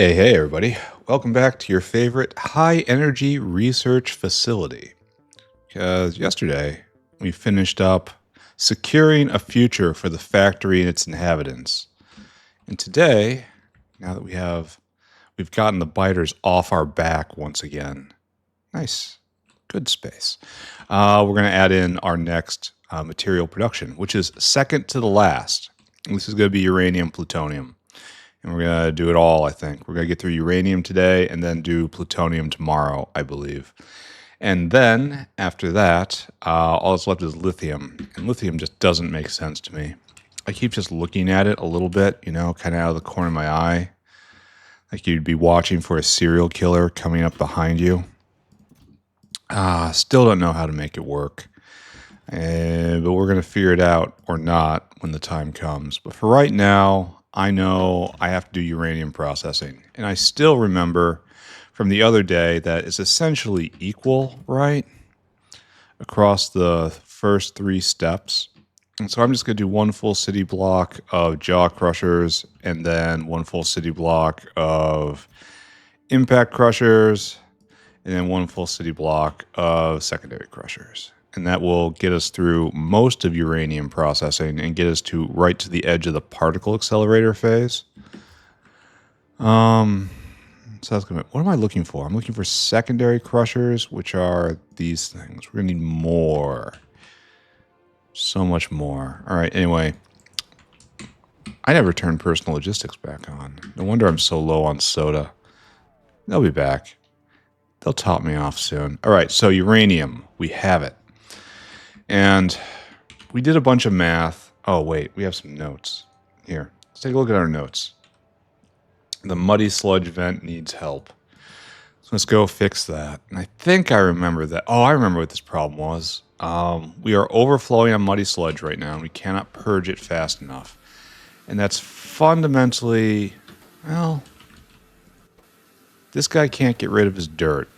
Hey, everybody. Welcome back to your favorite high energy research facility. Because yesterday we finished up securing a future for the factory and its inhabitants. And today, now that we've gotten the biters off our back once again. Nice. Good space. We're going to add in our next material production, which is second to the last. And this is going to be uranium plutonium. And we're going to do it all, I think. We're going to get through uranium today and then do plutonium tomorrow, I believe. And then, after that, all that's left is lithium. And lithium just doesn't make sense to me. I keep just looking at it a little bit, kind of out of the corner of my eye. Like you'd be watching for a serial killer coming up behind you. Still don't know how to make it work. But we're going to figure it out or not when the time comes. But for right now, I know I have to do uranium processing. And I still remember from the other day that it's essentially equal, right? Across the first three steps. And so I'm just going to do one full city block of jaw crushers and then one full city block of impact crushers and then one full city block of secondary crushers. And that will get us through most of uranium processing and get us right to the edge of the particle accelerator phase. So that's gonna. What am I looking for? I'm looking for secondary crushers, which are these things. We're gonna need more. So much more. All right. Anyway, I never turned personal logistics back on. No wonder I'm so low on soda. They'll be back. They'll top me off soon. All right. So uranium, we have it. And we did a bunch of math. Oh, wait, we have some notes. Here, let's take a look at our notes. The muddy sludge vent needs help. So let's go fix that. And I think I remember that. Oh, I remember what this problem was. We are overflowing on muddy sludge right now, and we cannot purge it fast enough. And that's fundamentally, well, this guy can't get rid of his dirt.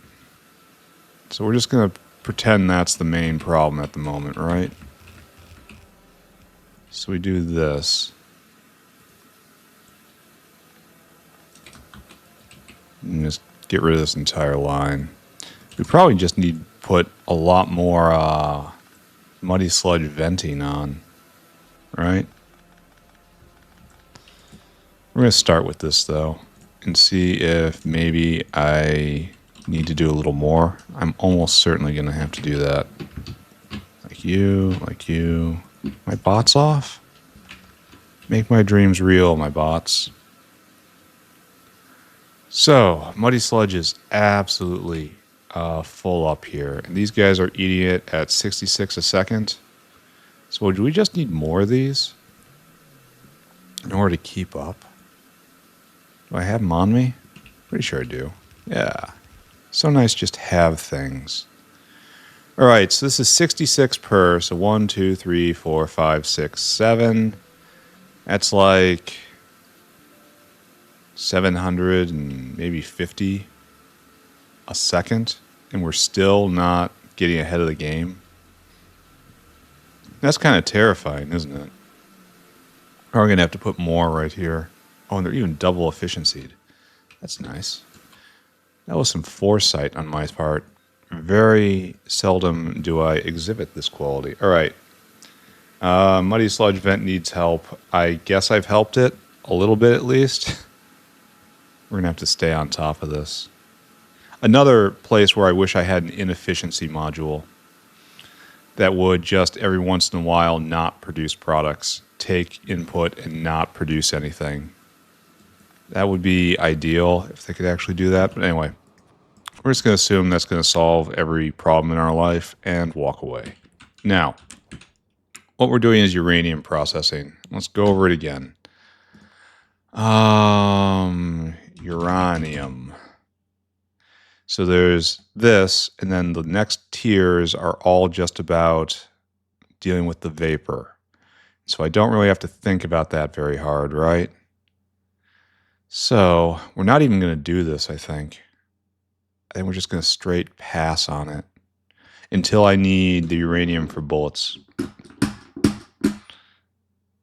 So we're just going to pretend that's the main problem at the moment, right? So we do this. And just get rid of this entire line. We probably just need to put a lot more muddy sludge venting on, right? We're going to start with this, though, and see if maybe I need to do a little more. I'm almost certainly going to have to do that. Like you. My bots off? Make my dreams real, my bots. So, muddy sludge is absolutely full up here. And these guys are eating it at 66 a second. So do we just need more of these in order to keep up? Do I have them on me? Pretty sure I do. Yeah. So nice just have things. All right, so this is 66 per, so 1, 2, 3, 4, 5, 6, 7. That's like 700 and maybe 50 a second, and we're still not getting ahead of the game. That's kind of terrifying, isn't it? We're going to have to put more right here. Oh, and they're even double efficiencyed. That's nice. That was some foresight on my part. Very seldom do I exhibit this quality. All right. Muddy sludge vent needs help. I guess I've helped it a little bit at least. We're going to have to stay on top of this. Another place where I wish I had an inefficiency module that would just every once in a while not produce products, take input and not produce anything. That would be ideal if they could actually do that. But anyway, we're just going to assume that's going to solve every problem in our life and walk away. Now, what we're doing is uranium processing. Let's go over it again. Uranium. So there's this, and then the next tiers are all just about dealing with the vapor. So I don't really have to think about that very hard, right? So we're not even going to do this, I think. I think we're just going to straight pass on it until I need the uranium for bullets.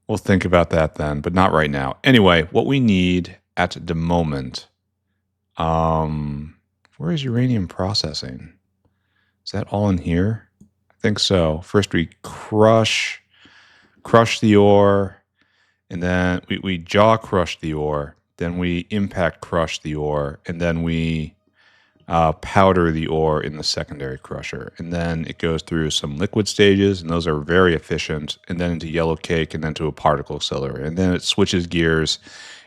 We'll think about that then, but not right now. Anyway, what we need at the moment Where is uranium processing? Is that all in here? I think so. First we crush the ore, and then we jaw crush the ore, then we impact crush the ore, and then we powder the ore in the secondary crusher. And then it goes through some liquid stages, and those are very efficient, and then into yellow cake, and then to a particle accelerator. And then it switches gears,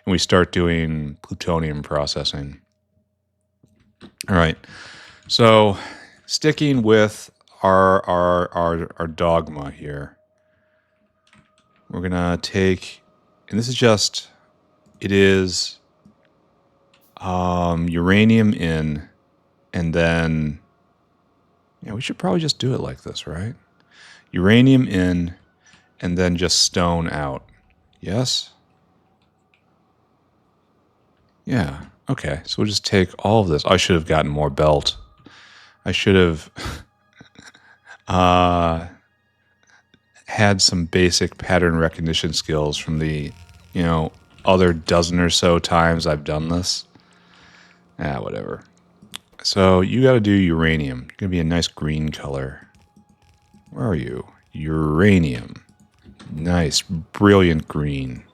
and we start doing plutonium processing. All right. So sticking with our dogma here, we're going to take, and this is just, it is uranium in, and then, yeah, we should probably just do it like this, right? Uranium in, and then just stone out. Yes? Yeah. Okay. So we'll just take all of this. I should have gotten more belt. I should have had some basic pattern recognition skills from the, other dozen or so times I've done this. Whatever. So you got to do uranium. It's going to be a nice green color. Where are you? Uranium. Nice, brilliant green.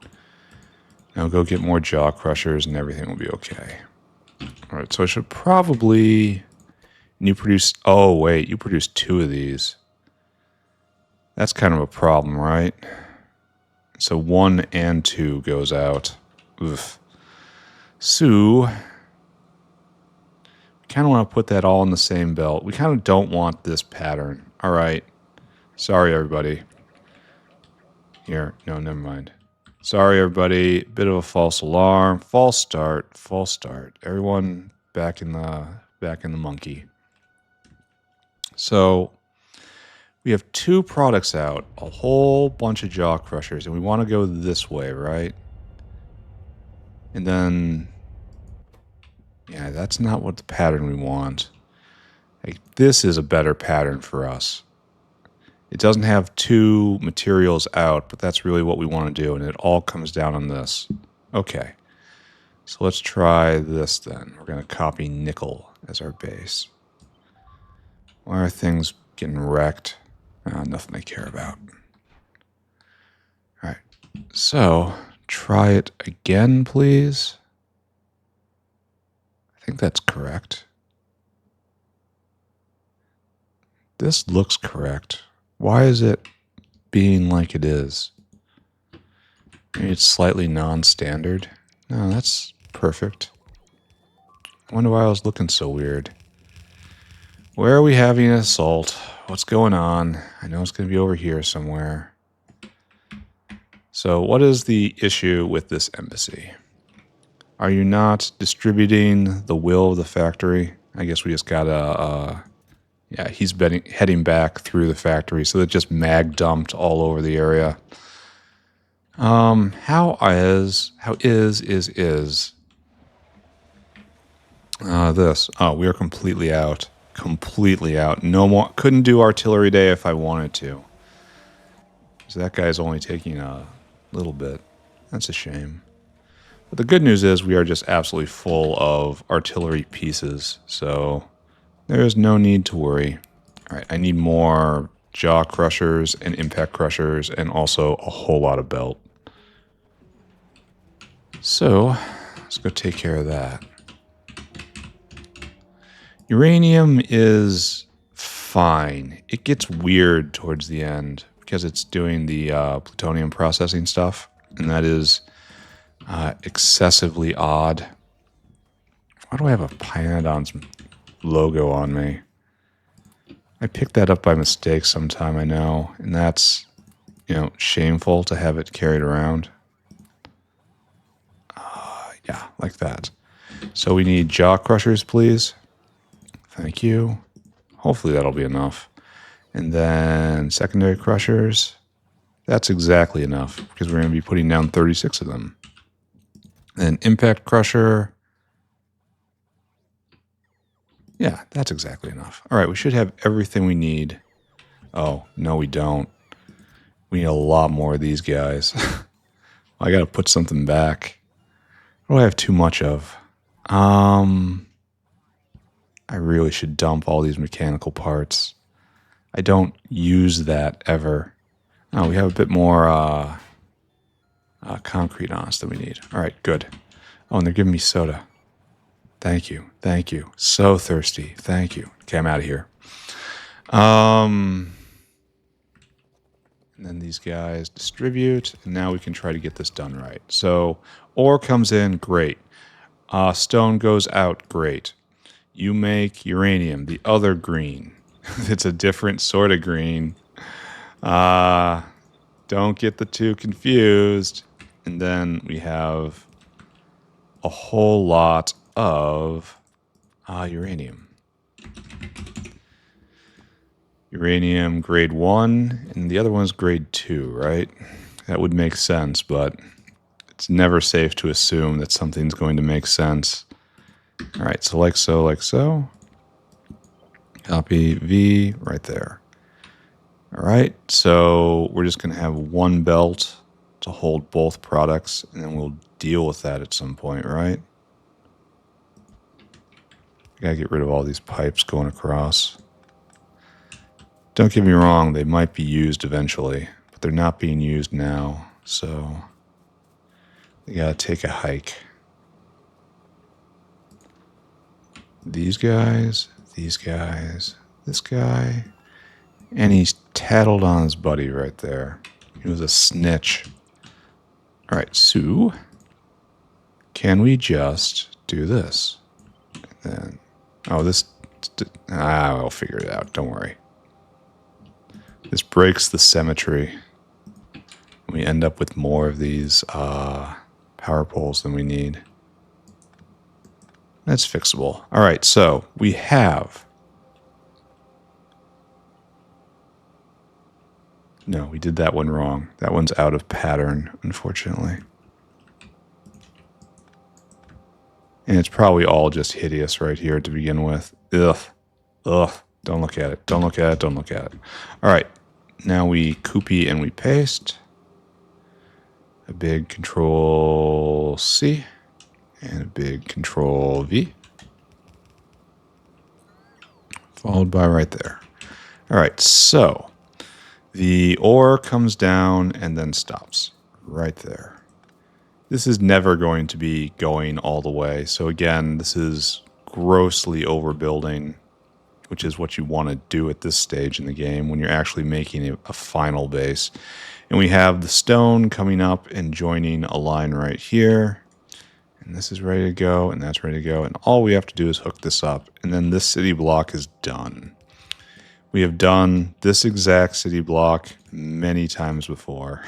Now go get more jaw crushers and everything will be okay. All right, so I should probably... You produce... Oh, wait, you produced 2 of these. That's kind of a problem, right? So 1 and 2 goes out. Oof. So... kind of want to put that all in the same belt. We kind of don't want this pattern. All right. Sorry, everybody. Here. No, never mind. Sorry, everybody. Bit of a false alarm. False start. False start. Everyone back in the monkey. So we have 2 products out, a whole bunch of jaw crushers, and we want to go this way, right? And then, yeah, that's not what the pattern we want. Like, this is a better pattern for us. It doesn't have 2 materials out, but that's really what we want to do, and it all comes down on this. Okay, so let's try this then. We're going to copy nickel as our base. Why are things getting wrecked? Nothing I care about. All right, so try it again, please. I think that's correct. This looks correct. Why is it being like it is? Maybe it's slightly non-standard. No, that's perfect. I wonder why I was looking so weird. Where are we having an assault? What's going on? I know it's going to be over here somewhere. So what is the issue with this embassy? Are you not distributing the will of the factory? I guess we just gotta... yeah, he's heading back through the factory, so that just mag dumped all over the area. How is this? Oh, we are completely out. Completely out. No more. Couldn't do artillery day if I wanted to. So that guy's only taking a little bit. That's a shame. But the good news is we are just absolutely full of artillery pieces, so there is no need to worry. All right, I need more jaw crushers and impact crushers and also a whole lot of belt. So let's go take care of that. Uranium is fine. It gets weird towards the end because it's doing the plutonium processing stuff, and that is excessively odd. Why do I have a Pyanodon's logo on me? I picked that up by mistake sometime, I know, and that's, shameful to have it carried around. Yeah, like that. So we need jaw crushers, please. Thank you. Hopefully that'll be enough. And then secondary crushers. That's exactly enough because we're going to be putting down 36 of them. And impact crusher. Yeah, that's exactly enough. All right, we should have everything we need. Oh, no, we don't. We need a lot more of these guys. I got to put something back. What do I have too much of? I really should dump all these mechanical parts. I don't use that ever. Oh, we have a bit more concrete on us than we need. All right, good. Oh, and they're giving me soda. Thank you. Thank you. So thirsty. Thank you. Okay, I'm out of here. And then these guys distribute, and now we can try to get this done right. So ore comes in, great. Stone goes out, great. You make uranium, the other green. It's a different sort of green. Don't get the two confused. And then we have a whole lot of uranium. Uranium grade 1, and the other one's grade 2, right? That would make sense, but it's never safe to assume that something's going to make sense. All right, so like so, like so. Copy V right there. All right, so we're just going to have one belt to hold both products, and then we'll deal with that at some point, right? I gotta get rid of all these pipes going across. Don't get me wrong, they might be used eventually, but they're not being used now, so they gotta take a hike. These guys, this guy, and he's tattled on his buddy right there. He was a snitch. All right, so can we just do this? And then, I'll figure it out. Don't worry. This breaks the symmetry. We end up with more of these power poles than we need. That's fixable. All right, so we have... No, we did that one wrong. That one's out of pattern, unfortunately. And it's probably all just hideous right here to begin with. Ugh. Ugh. Don't look at it. Don't look at it. Don't look at it. All right. Now we copy and we paste. A big Control C and a big Control V. Followed by right there. All right. So the ore comes down and then stops right there. This is never going to be going all the way. So again, this is grossly overbuilding, which is what you want to do at this stage in the game when you're actually making a final base. And we have the stone coming up and joining a line right here. And this is ready to go, and that's ready to go. And all we have to do is hook this up. And then this city block is done. We have done this exact city block many times before.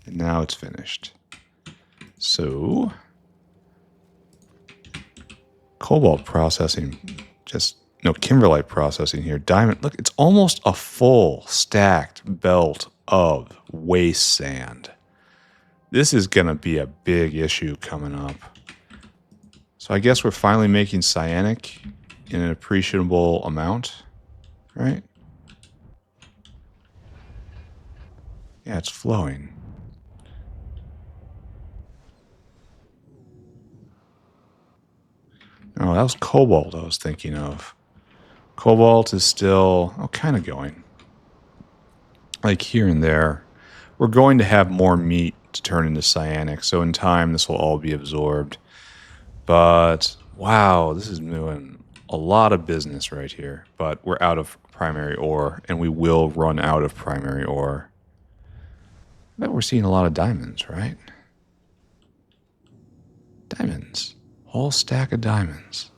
And now it's finished. So, cobalt processing, kimberlite processing here. Diamond, look, it's almost a full stacked belt of waste sand. This is going to be a big issue coming up. So I guess we're finally making cyanic in an appreciable amount, right? Yeah, it's flowing. Oh, that was cobalt I was thinking of. Cobalt is still, kind of going. Like here and there. We're going to have more meat to turn into cyanic, so in time this will all be absorbed. But, wow, this is doing a lot of business right here. But we're out of primary ore, and we will run out of primary ore. I bet we're seeing a lot of diamonds, right? Diamonds. Whole stack of diamonds.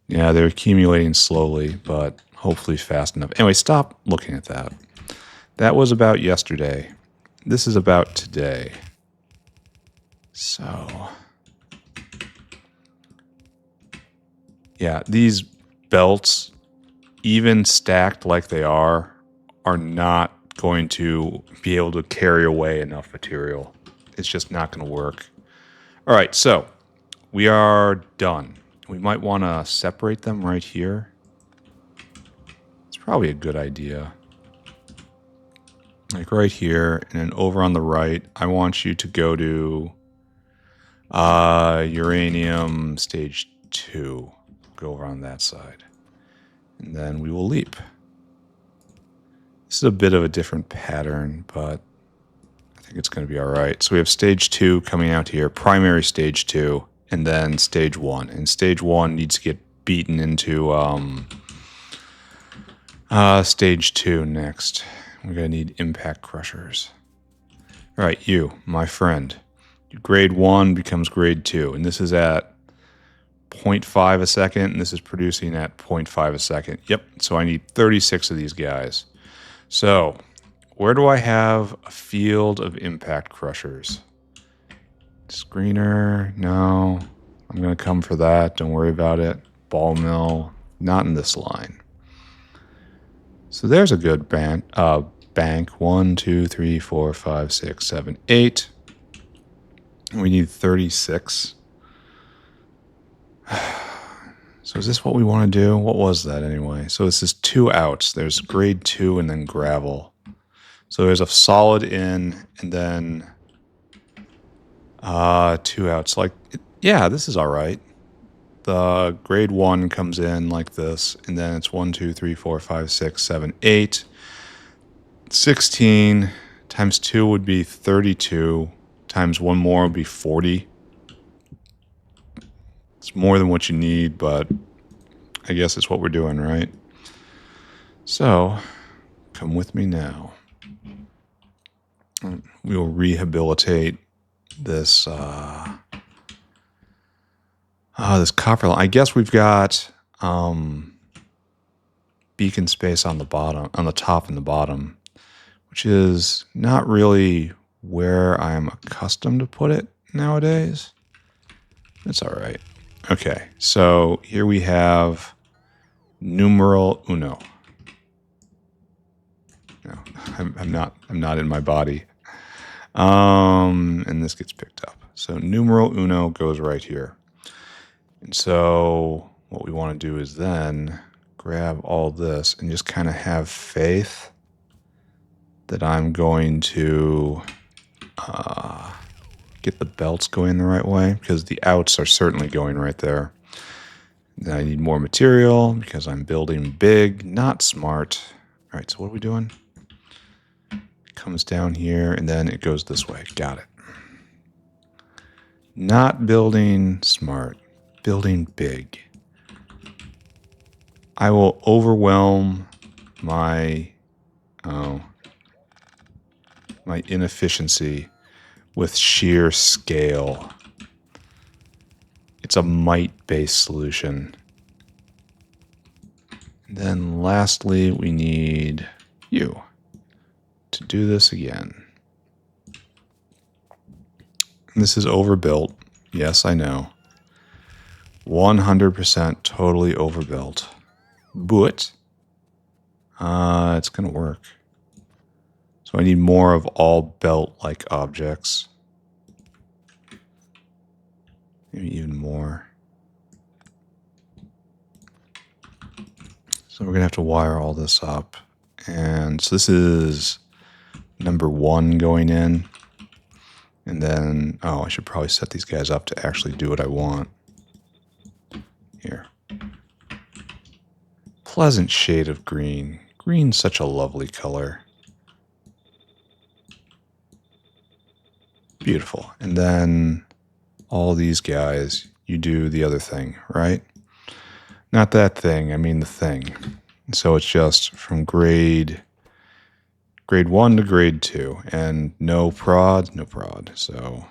Yeah, they're accumulating slowly, but hopefully fast enough. Anyway, stop looking at that. That was about yesterday. This is about today. So, yeah, these belts, even stacked like they are not going to be able to carry away enough material. It's just not going to work. All right, so we are done. We might want to separate them right here. It's probably a good idea. Like right here, and then over on the right, I want you to go to Uranium stage 2. Go over on that side. And then we will leap. This is a bit of a different pattern, but I think it's going to be all right. So we have stage 2 coming out here, primary stage 2, and then stage 1. And stage 1 needs to get beaten into stage 2 next. We're going to need impact crushers. All right, you, my friend. Grade 1 becomes grade 2, and this is at 0.5 a second, and this is producing at 0.5 a second. Yep, so I need 36 of these guys. So, where do I have a field of impact crushers? Screener, no. I'm going to come for that, don't worry about it. Ball mill, not in this line. So there's a good bank. 1, 2, 3, 4, 5, 6, 7, 8. We need 36. So is this what we want to do? What was that anyway? So this is 2 outs. There's grade 2 and then gravel. So there's a solid in and then 2 outs. Like, yeah, this is all right. The grade 1 comes in like this, and then it's 1, 2, 3, 4, 5, 6, 7, 8. 16 times 2 would be 32. Times 1 more would be 40. It's more than what you need, but I guess it's what we're doing, right? So, come with me now. We will rehabilitate this this copper line. I guess we've got beacon space on the bottom, on the top and the bottom, which is not really where I'm accustomed to put it nowadays. It's all right. Okay, so here we have numeral uno. No, I'm not in my body. And this gets picked up. So numeral uno goes right here. And so what we want to do is then grab all this and just kind of have faith that I'm going to get the belts going the right way, because the outs are certainly going right there. Then I need more material because I'm building big, not smart. All right, so what are we doing? It comes down here and then it goes this way. Got it. Not building smart, building big. I will overwhelm my my inefficiency with sheer scale. It's a might-based solution. And then lastly, we need you to do this again. And this is overbuilt. Yes, I know. 100% totally overbuilt. But it's going to work. So I need more of all belt-like objects. Maybe even more. So we're going to have to wire all this up. And so this is number 1 going in. And then, oh, I should probably set these guys up to actually do what I want. Here. Pleasant shade of green. Green's such a lovely color. Beautiful. And then all these guys, you do the other thing, right? Not that thing, I mean the thing. So it's just from grade 1 to grade 2. And no prod. So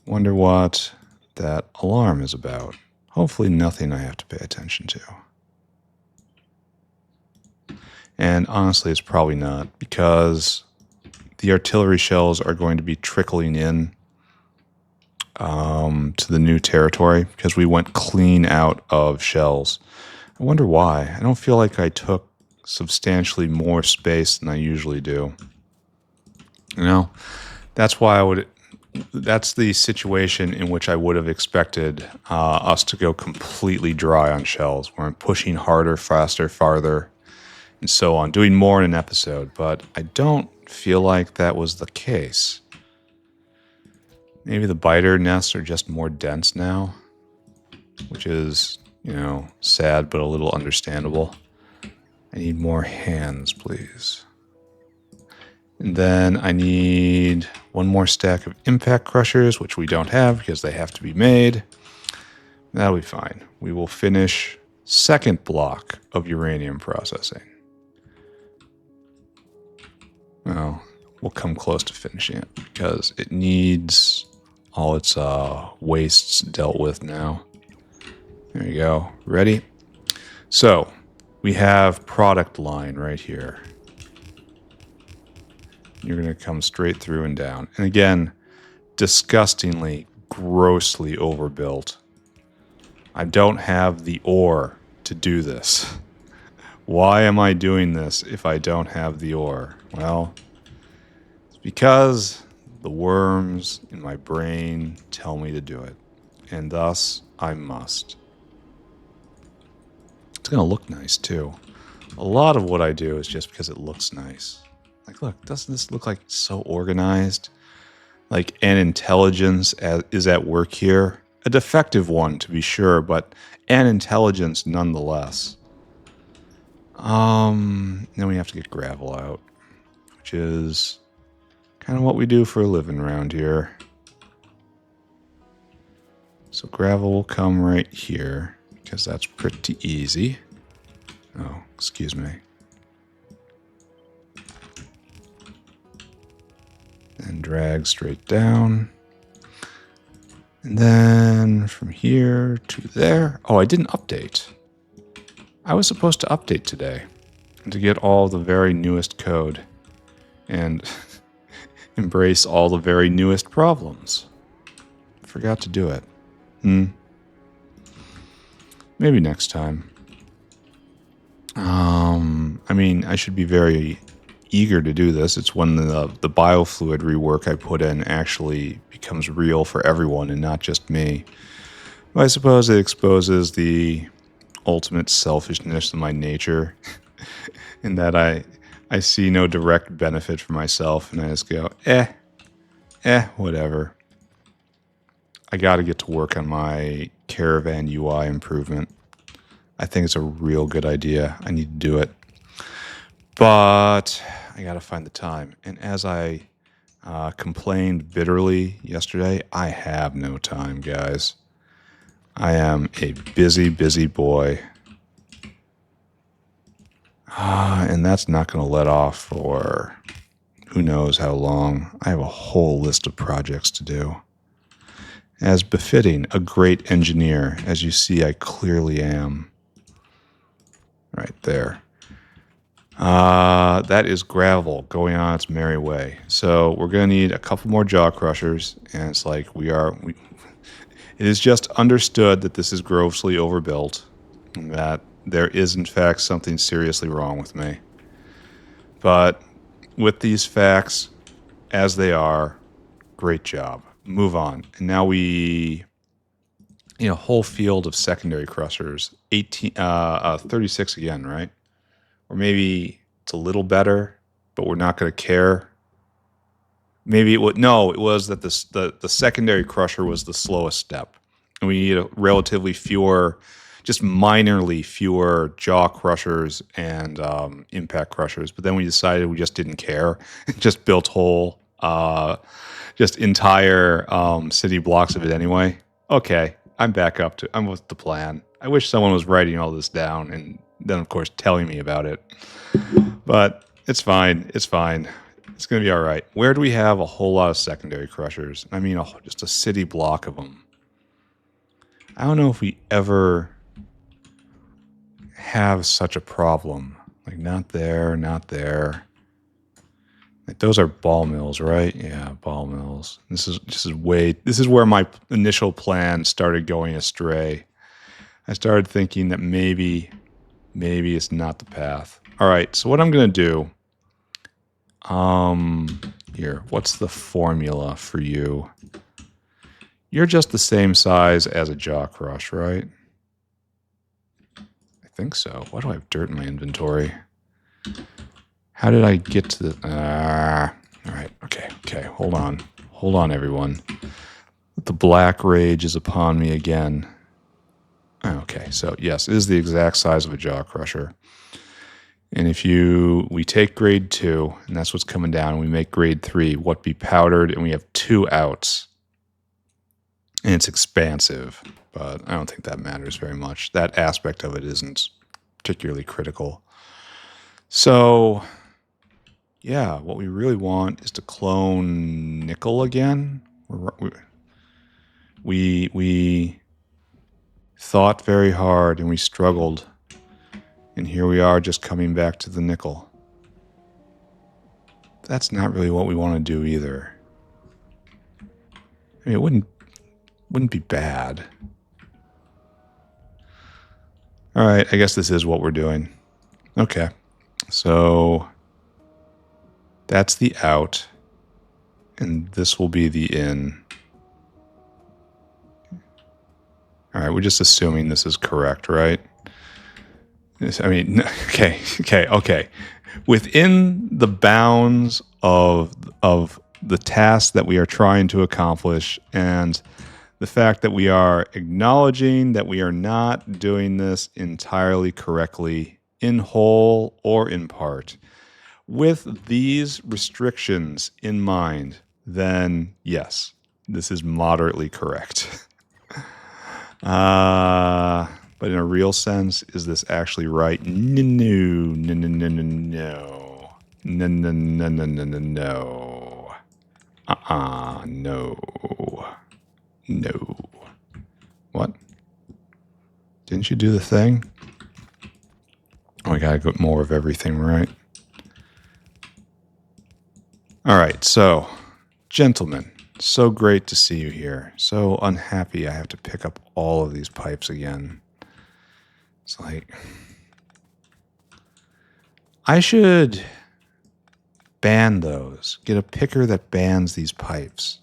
wonder what that alarm is about. Hopefully nothing I have to pay attention to. And honestly, it's probably not, because the artillery shells are going to be trickling in to the new territory, because we went clean out of shells. I wonder why. I don't feel like I took substantially more space than I usually do. You know, that's why that's the situation in which I would have expected us to go completely dry on shells, where I'm pushing harder, faster, farther, and so on, doing more in an episode. But I don't feel like that was the case. Maybe the biter nests are just more dense now, which is, you know, sad but a little understandable. I need more hands, please. And then I need one more stack of impact crushers, which we don't have because they have to be made. That'll be fine. We will finish second block of uranium processing. Well, we'll come close to finishing it because it needs all its wastes dealt with now. There you go. Ready? So we have product line right here. You're going to come straight through and down. And again, disgustingly, grossly overbuilt. I don't have the ore to do this. Why am I doing this if I don't have the ore? Well, it's because the worms in my brain tell me to do it. And thus, I must. It's going to look nice, too. A lot of what I do is just because it looks nice. Like, look, doesn't this look like so organized? Like an intelligence is at work here. A defective one, to be sure, but an intelligence nonetheless. Then we have to get gravel out, which is kind of what we do for a living around here. So gravel will come right here, because that's pretty easy. Oh, excuse me. And drag straight down. And then from here to there. Oh, I didn't update. I was supposed to update today to get all the very newest code and embrace all the very newest problems. Forgot to do it. Maybe next time. I mean, I should be very eager to do this. It's when the biofluid rework I put in actually becomes real for everyone and not just me. But I suppose it exposes the ultimate selfishness of my nature in that I see no direct benefit for myself and I just go, whatever. I got to get to work on my Caravan UI improvement. I think it's a real good idea. I need to do it. But I got to find the time. And as I complained bitterly yesterday, I have no time, guys. I am a busy, busy boy. And that's not going to let off for who knows how long. I have a whole list of projects to do. As befitting a great engineer, as you see, I clearly am. Right there. That is gravel going on its merry way. So we're going to need a couple more jaw crushers. And it's like it is just understood that this is grossly overbuilt. And that there is, in fact, something seriously wrong with me. But with these facts, as they are, great job. Move on. And now we, a whole field of secondary crushers, 36 again, right? Or maybe it's a little better, but we're not going to care. Maybe it was that the secondary crusher was the slowest step. And we need relatively fewer, just minorly fewer jaw crushers and impact crushers. But then we decided we just didn't care. Just built whole, just entire city blocks of it anyway. Okay, I'm with the plan. I wish someone was writing all this down and then, of course, telling me about it. But it's fine. It's fine. It's going to be all right. Where do we have a whole lot of secondary crushers? I mean, just a city block of them. I don't know if we ever have such a problem. Like, not there, not there. Like, those are ball mills, right? Yeah, ball mills. This is where my initial plan started going astray. I started thinking that maybe it's not the path. All right, so what I'm going to do, here, what's the formula for you? You're just the same size as a jaw crush, right? I think so. Why do I have dirt in my inventory? How did I get to the... all right, okay, hold on, everyone. The black rage is upon me again. Okay, so yes, it is the exact size of a jaw crusher. And if we take grade 2, and that's what's coming down, and we make grade 3, what be powdered, and we have 2 outs. And it's expansive, but I don't think that matters very much. That aspect of it isn't particularly critical. So, yeah, what we really want is to clone nickel again. We thought very hard and we struggled. And here we are just coming back to the nickel. That's not really what we want to do either. I mean, it wouldn't be bad. All right, I guess this is what we're doing. Okay, so that's the out, and this will be the in. All right, we're just assuming this is correct, right? I mean, okay. Within the bounds of the task that we are trying to accomplish, and the fact that we are acknowledging that we are not doing this entirely correctly, in whole or in part, with these restrictions in mind, then yes, this is moderately correct. But in a real sense, is this actually right? No. No. What? Didn't you do the thing? Oh, I gotta get more of everything right. All right, so, gentlemen, so great to see you here. So unhappy I have to pick up all of these pipes again. It's like, I should ban those. Get a picker that bans these pipes.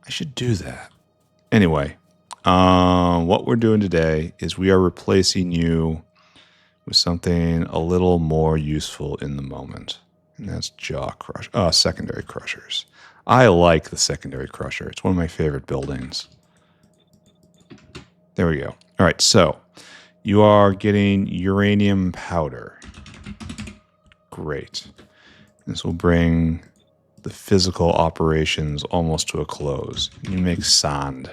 I should do that. Anyway, what we're doing today is we are replacing you with something a little more useful in the moment. And that's secondary crushers. I like the secondary crusher. It's one of my favorite buildings. There we go. All right, so you are getting uranium powder. Great. This will bring the physical operations almost to a close. You make sand.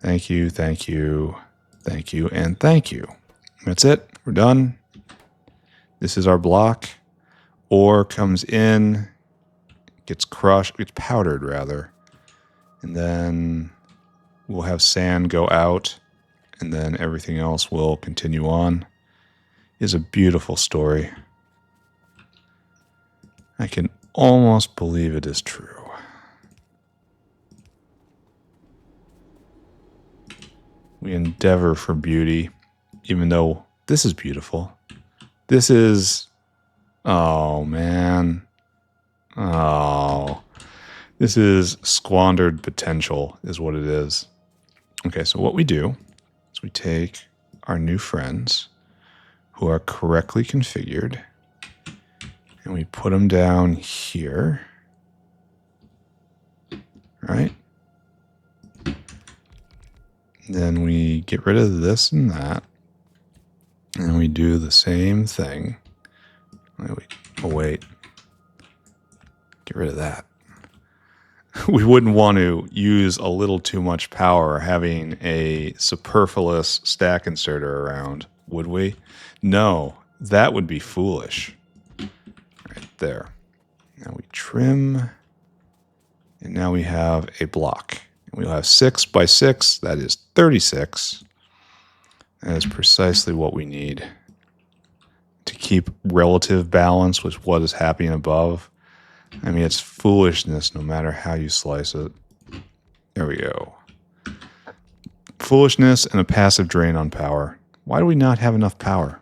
Thank you, thank you, thank you, and thank you. That's it. We're done. This is our block. Ore comes in, gets crushed, gets powdered rather, and then we'll have sand go out, and then everything else will continue on. It's a beautiful story. I can almost believe it is true. We endeavor for beauty, even though this is beautiful. This is... Oh, man. Oh. This is squandered potential is what it is. Okay, so what we do is we take our new friends who are correctly configured and we put them down here. Right? Then we get rid of this and that. And we do the same thing. Oh, wait. Get rid of that. We wouldn't want to use a little too much power having a superfluous stack inserter around, would we? No, that would be foolish. Right there. Now we trim, and now we have a block. We'll have 6 by 6, that is 36. That is precisely what we need to keep relative balance with what is happening above. I mean, it's foolishness no matter how you slice it. There we go. Foolishness and a passive drain on power. Why do we not have enough power?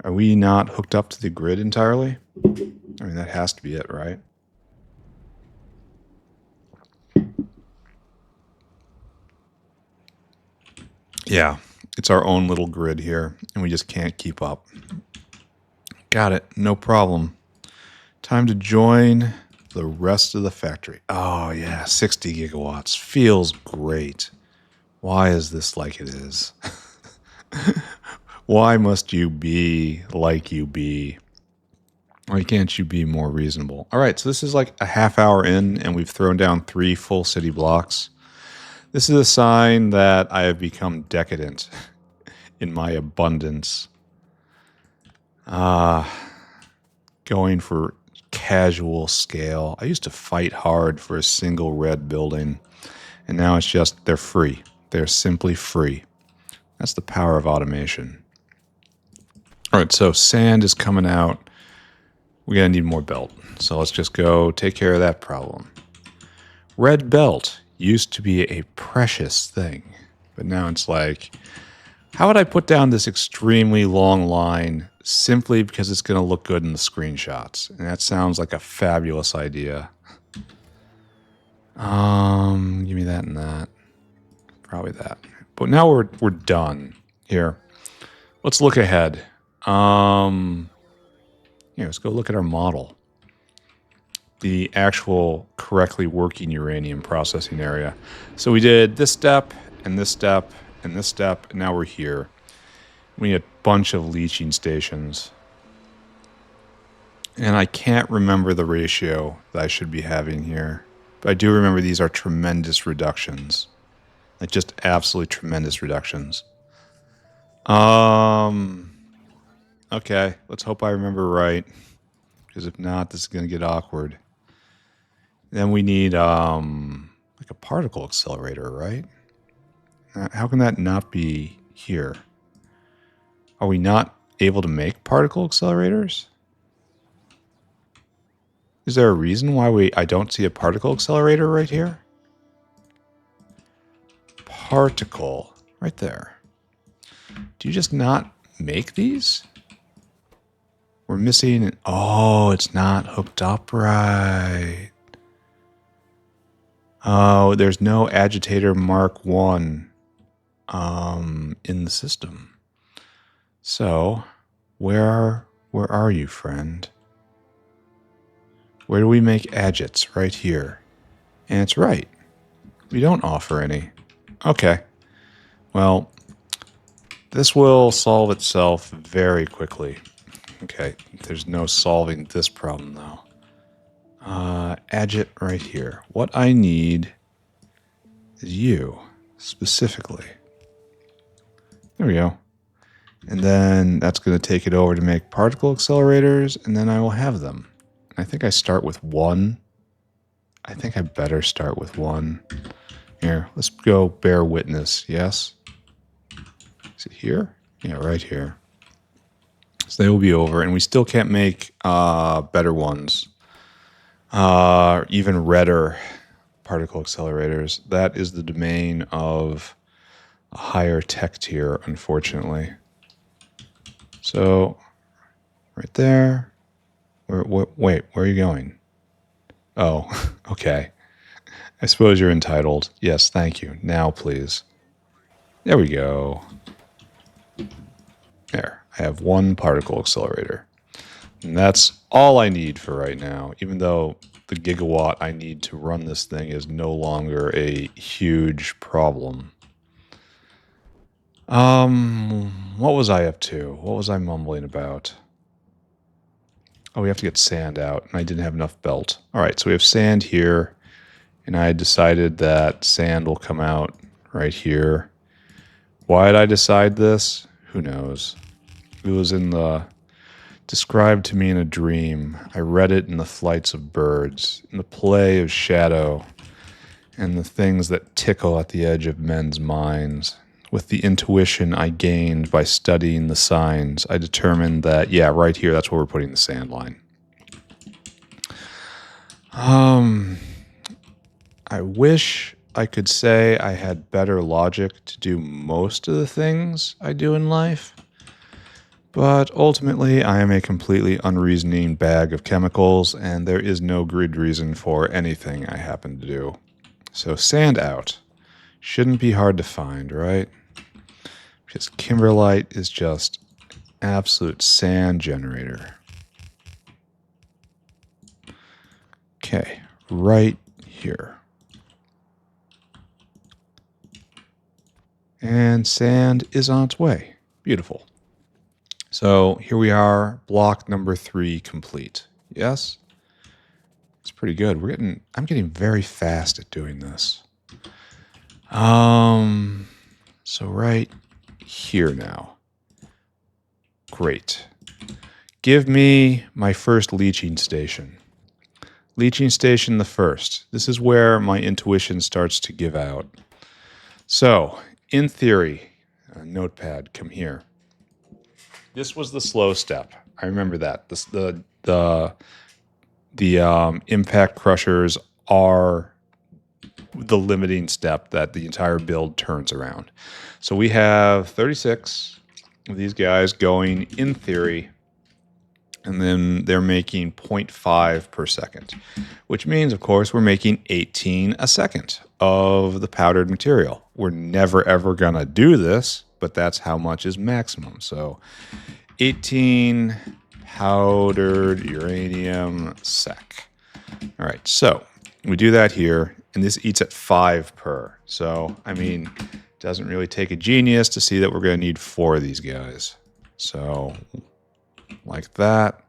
Are we not hooked up to the grid entirely? I mean, that has to be it, right? Yeah, it's our own little grid here, and we just can't keep up. Got it, no problem. Time to join the rest of the factory. Oh, yeah, 60 gigawatts. Feels great. Why is this like it is? Why must you be like you be? Why can't you be more reasonable? All right, so this is like a half hour in, and we've thrown down 3 full city blocks. This is a sign that I have become decadent in my abundance. Going for casual scale. I used to fight hard for a single red building, and now it's just, they're free. They're simply free. That's the power of automation. All right, so sand is coming out. We're going to need more belt. So let's just go take care of that problem. Red belt used to be a precious thing, but now it's like, how would I put down this extremely long line simply because it's going to look good in the screenshots? And that sounds like a fabulous idea. Give me that and that. Probably that. But now we're done here. Let's look ahead. Here, let's go look at our model. The actual correctly working uranium processing area. So we did this step and this step and this step, and now we're here. We need a bunch of leaching stations. And I can't remember the ratio that I should be having here. But I do remember these are tremendous reductions. Like just absolutely tremendous reductions. Okay, let's hope I remember right. Because if not, this is going to get awkward. Then we need like a particle accelerator, right? How can that not be here? Are we not able to make particle accelerators? Is there a reason why I don't see a particle accelerator right here? Particle, right there. Do you just not make these? We're missing, oh, it's not hooked up right. Oh, there's no agitator Mark 1 in the system. So, where are you, friend? Where do we make agits? Right here. And it's right. We don't offer any. Okay. Well, this will solve itself very quickly. Okay, there's no solving this problem, though. Agit right here. What I need is you, specifically. There we go. And then that's going to take it over to make particle accelerators, and then I will have them. I think I start with 1. I think I better start with 1. Here, let's go bear witness, yes? Is it here? Yeah, right here. So they will be over, and we still can't make better ones. Even redder particle accelerators. That is the domain of a higher tech tier, unfortunately. So, right there. Wait, where are you going? Oh, okay. I suppose you're entitled. Yes, thank you. Now, please. There we go. There. I have 1 particle accelerator. And that's all I need for right now, even though the gigawatt I need to run this thing is no longer a huge problem. What was I up to? What was I mumbling about? Oh, we have to get sand out, and I didn't have enough belt. All right, so we have sand here, and I decided that sand will come out right here. Why did I decide this? Who knows? It was described to me in a dream. I read it in the flights of birds, in the play of shadow, and the things that tickle at the edge of men's minds. With the intuition I gained by studying the signs, I determined that, yeah, right here, that's where we're putting the sand line. I wish I could say I had better logic to do most of the things I do in life. But ultimately, I am a completely unreasoning bag of chemicals, and there is no good reason for anything I happen to do. So sand out. Shouldn't be hard to find, right? Because kimberlite is just absolute sand generator. Okay, right here. And sand is on its way. Beautiful. So here we are, block number 3 complete. Yes? It's pretty good. I'm getting very fast at doing this. So right here now. Great. Give me my first leaching station. Leaching station the first. This is where my intuition starts to give out. So, in theory, notepad, come here. This was the slow step. I remember that. The impact crushers are the limiting step that the entire build turns around. So we have 36 of these guys going in theory, and then they're making 0.5 per second, which means, of course, we're making 18 a second of the powdered material. We're never, ever going to do this, but that's how much is maximum. So 18 powdered uranium sec. All right, so we do that here, and this eats at 5 per. So, I mean, it doesn't really take a genius to see that we're going to need 4 of these guys. So, like that.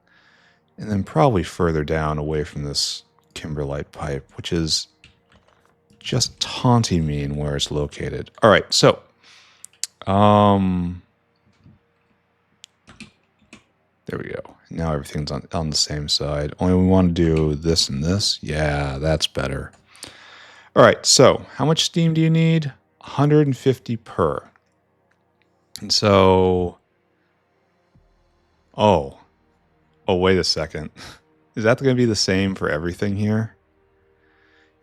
And then probably further down away from this kimberlite pipe, which is just taunting me in where it's located. All right, so there we go. Now everything's on the same side. Only we want to do this and this. Yeah, that's better. All right, so how much steam do you need? 150 per. And so, oh, wait a second. Is that going to be the same for everything here?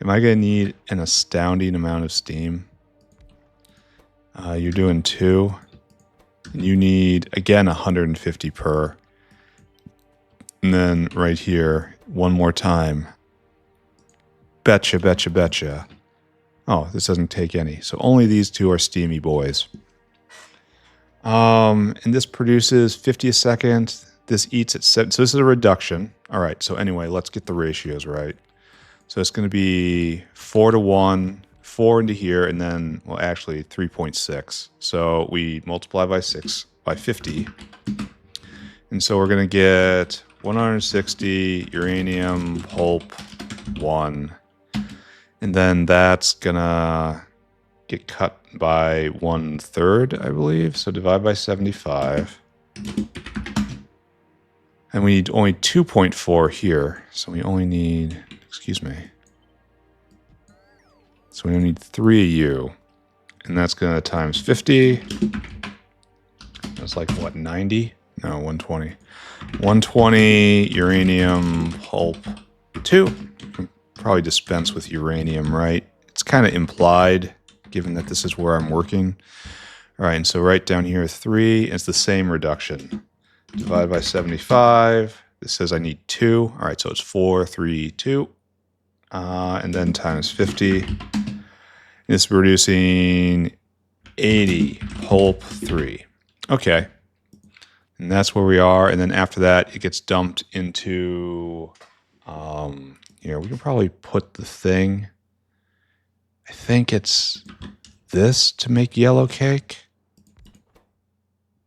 Am I going to need an astounding amount of steam? You're doing 2. And you need, again, 150 per. And then right here, one more time. Betcha, betcha, betcha. Oh, this doesn't take any. So only these 2 are steamy boys. And this produces 50 a second. This eats at 7. So this is a reduction. All right. So anyway, let's get the ratios right. So it's going to be 4 to 1, 4 into here, and then, well, actually 3.6. So we multiply by 6 by 50. And so we're going to get 160 uranium pulp 1. And then that's going to get cut by 1/3, I believe. So divide by 75. And we need only 2.4 here. So we only need, excuse me. So we only need 3U. And that's going to times 50. That's like, what, 90? No, 120. 120 uranium pulp 2. Can probably dispense with uranium, right? It's kind of implied, given that this is where I'm working. All right, and so right down here, 3. It's the same reduction. Divide by 75. This says I need 2. All right, so it's 4, 3, 2. And then times 50. It's producing 80 pulp 3. Okay. And that's where we are. And then after that, it gets dumped into, here, we can probably put the thing. I think it's this to make yellow cake.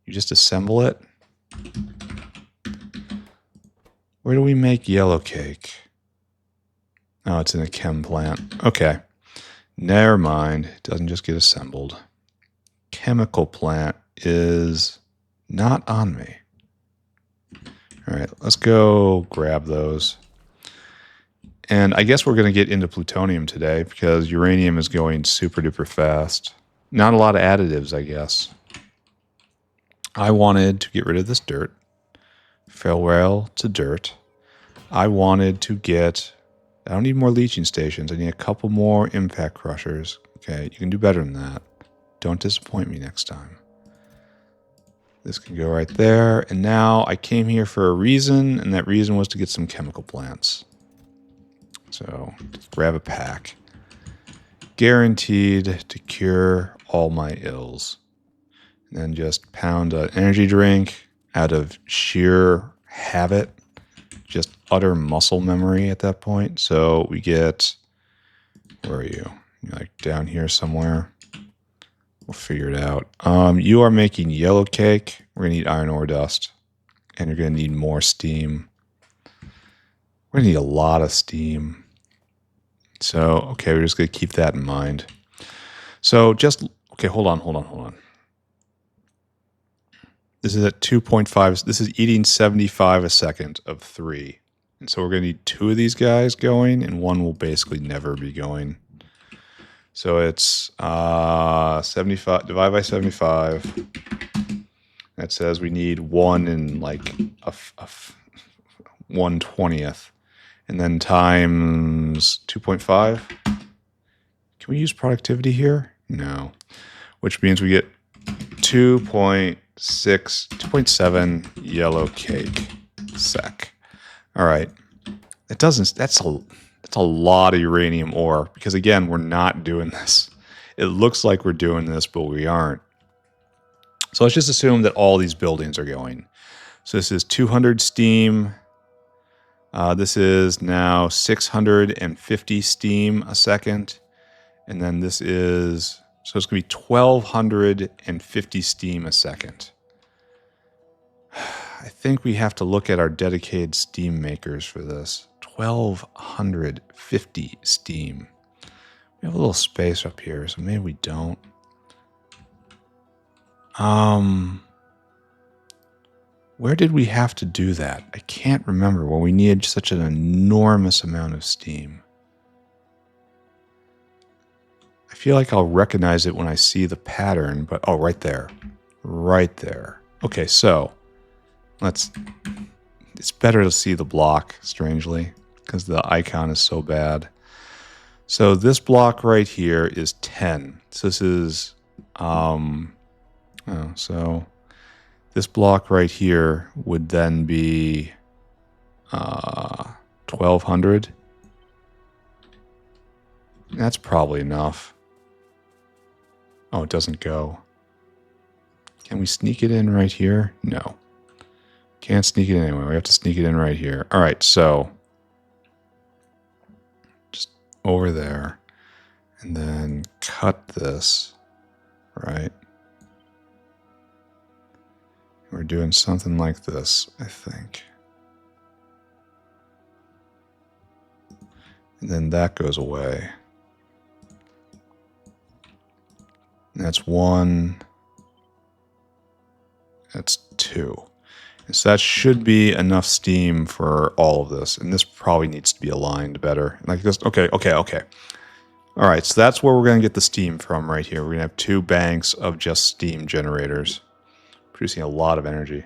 You just assemble it. Where do we make yellow cake? Oh, it's in a chem plant. Okay. Never mind. It doesn't just get assembled. Chemical plant is not on me. All right, let's go grab those. And I guess we're going to get into plutonium today because uranium is going super duper fast. Not a lot of additives, I guess. I wanted to get rid of this dirt. Farewell to dirt. I wanted to get... I don't need more leaching stations. I need a couple more impact crushers. Okay, you can do better than that. Don't disappoint me next time. This can go right there. And now I came here for a reason, and that reason was to get some chemical plants. So, grab a pack. Guaranteed to cure all my ills. And then just pound an energy drink out of sheer habit. just utter muscle memory at that point. So we get, where are you? You're like down here somewhere. We'll figure it out. You are making yellow cake. We're going to need iron ore dust. And you're going to need more steam. We're going to need a lot of steam. So, okay, we're just going to keep that in mind. So just, okay, hold on. This is at 2.5. This is eating 75 a second of 3. And so we're going to need 2 of these guys going, and 1 will basically never be going. So it's 75, divide by 75. That says we need 1 in like a 1/20th. And then times 2.5. Can we use productivity here? No. Which means we get 2.7 yellow cake sec. All right. That's a lot of uranium ore because, again, we're not doing this. It looks like we're doing this, but we aren't. So let's just assume that all these buildings are going. So this is 200 steam. This is now 650 steam a second. And then this is, so it's going to be 1,250 steam a second. I think we have to look at our dedicated steam makers for this. 1,250 steam. We have a little space up here, so maybe we don't. Where did we have to do that? I can't remember when we needed such an enormous amount of steam. I feel like I'll recognize it when I see the pattern, but oh, right there. Right there. Okay, so it's better to see the block, strangely, because the icon is so bad. So this block right here is 10. So this is, so this block right here would then be 1,200. That's probably enough. Oh, it doesn't go. Can we sneak it in right here? No. Can't sneak it in anyway. We have to sneak it in right here. All right, so just over there. And then cut this, right? We're doing something like this, I think. And then that goes away. And that's 1. That's 2. And so that should be enough steam for all of this. And this probably needs to be aligned better. Like this. Okay. All right, so that's where we're going to get the steam from right here. We're going to have 2 banks of just steam generators, producing a lot of energy.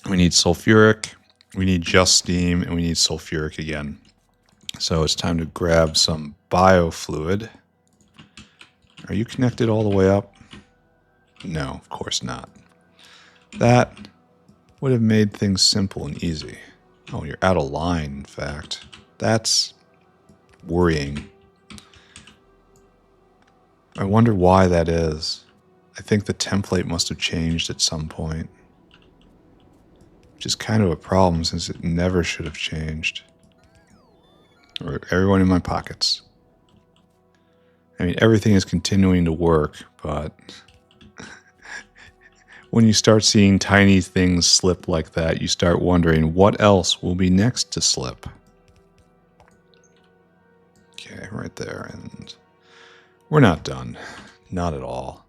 We need sulfuric, we need just steam, and we need sulfuric again. So it's time to grab some biofluid. Are you connected all the way up? No, of course not. That would have made things simple and easy. Oh, you're out of line, in fact. That's worrying. I wonder why that is. I think the template must have changed at some point. Which is kind of a problem since it never should have changed. Or everyone in my pockets. I mean, everything is continuing to work, but when you start seeing tiny things slip like that, you start wondering what else will be next to slip. Okay, right there, and we're not done. Not at all.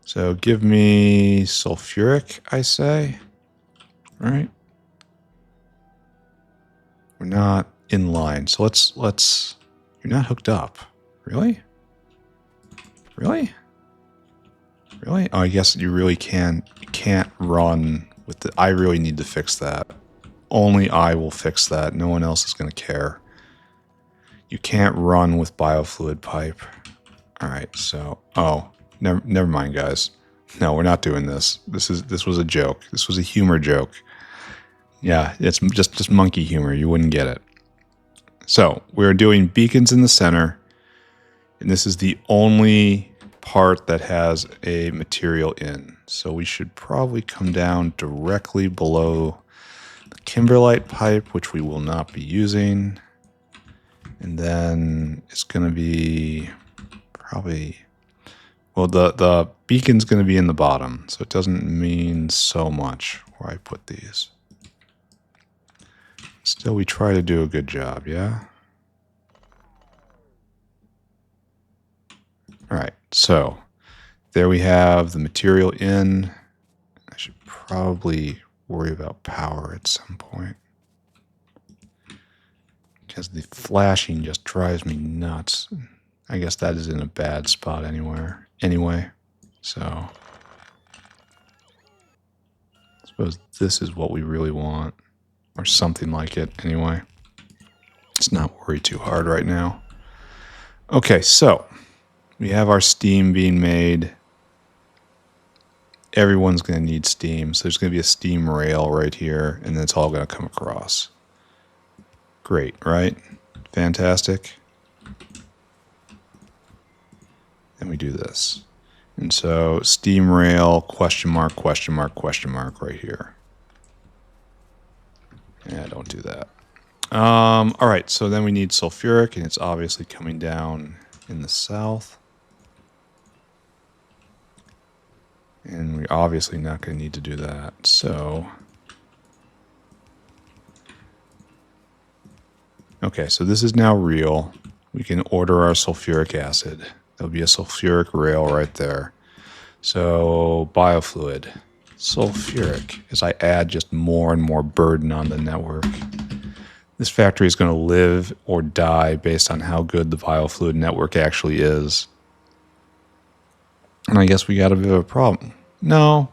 So give me sulfuric, I say. All right. We're not in line. So let's you're not hooked up. Really? Really? Really? Oh, I guess you really can't run with the, I really need to fix that. Only I will fix that. No one else is going to care. You can't run with biofluid pipe. All right, so, oh, never mind, guys. No, we're not doing this. This was a joke. This was a humor joke. Yeah, it's just monkey humor. You wouldn't get it. So we're doing beacons in the center, and this is the only part that has a material in. So we should probably come down directly below the kimberlite pipe, which we will not be using. And then it's going to be probably, well, the beacon's going to be in the bottom, so it doesn't mean so much where I put these. Still, we try to do a good job, yeah? All right, so there we have the material in. I should probably worry about power at some point, because the flashing just drives me nuts. I guess that is in a bad spot anyway. So I suppose this is what we really want, or something like it anyway. Let's not worry too hard right now. Okay, so we have our steam being made. Everyone's going to need steam, so there's going to be a steam rail right here, and then it's all going to come across. Great, right? Fantastic. And we do this. And so steam rail, question mark, question mark, question mark right here. Yeah, don't do that. All right, so then we need sulfuric, and it's obviously coming down in the south. And we're obviously not going to need to do that, so... Okay, so this is now real. We can order our sulfuric acid. There'll be a sulfuric rail right there. So, biofluid. Sulfuric, as I add just more and more burden on the network. This factory is going to live or die based on how good the biofluid network actually is. And I guess we got a bit of a problem. No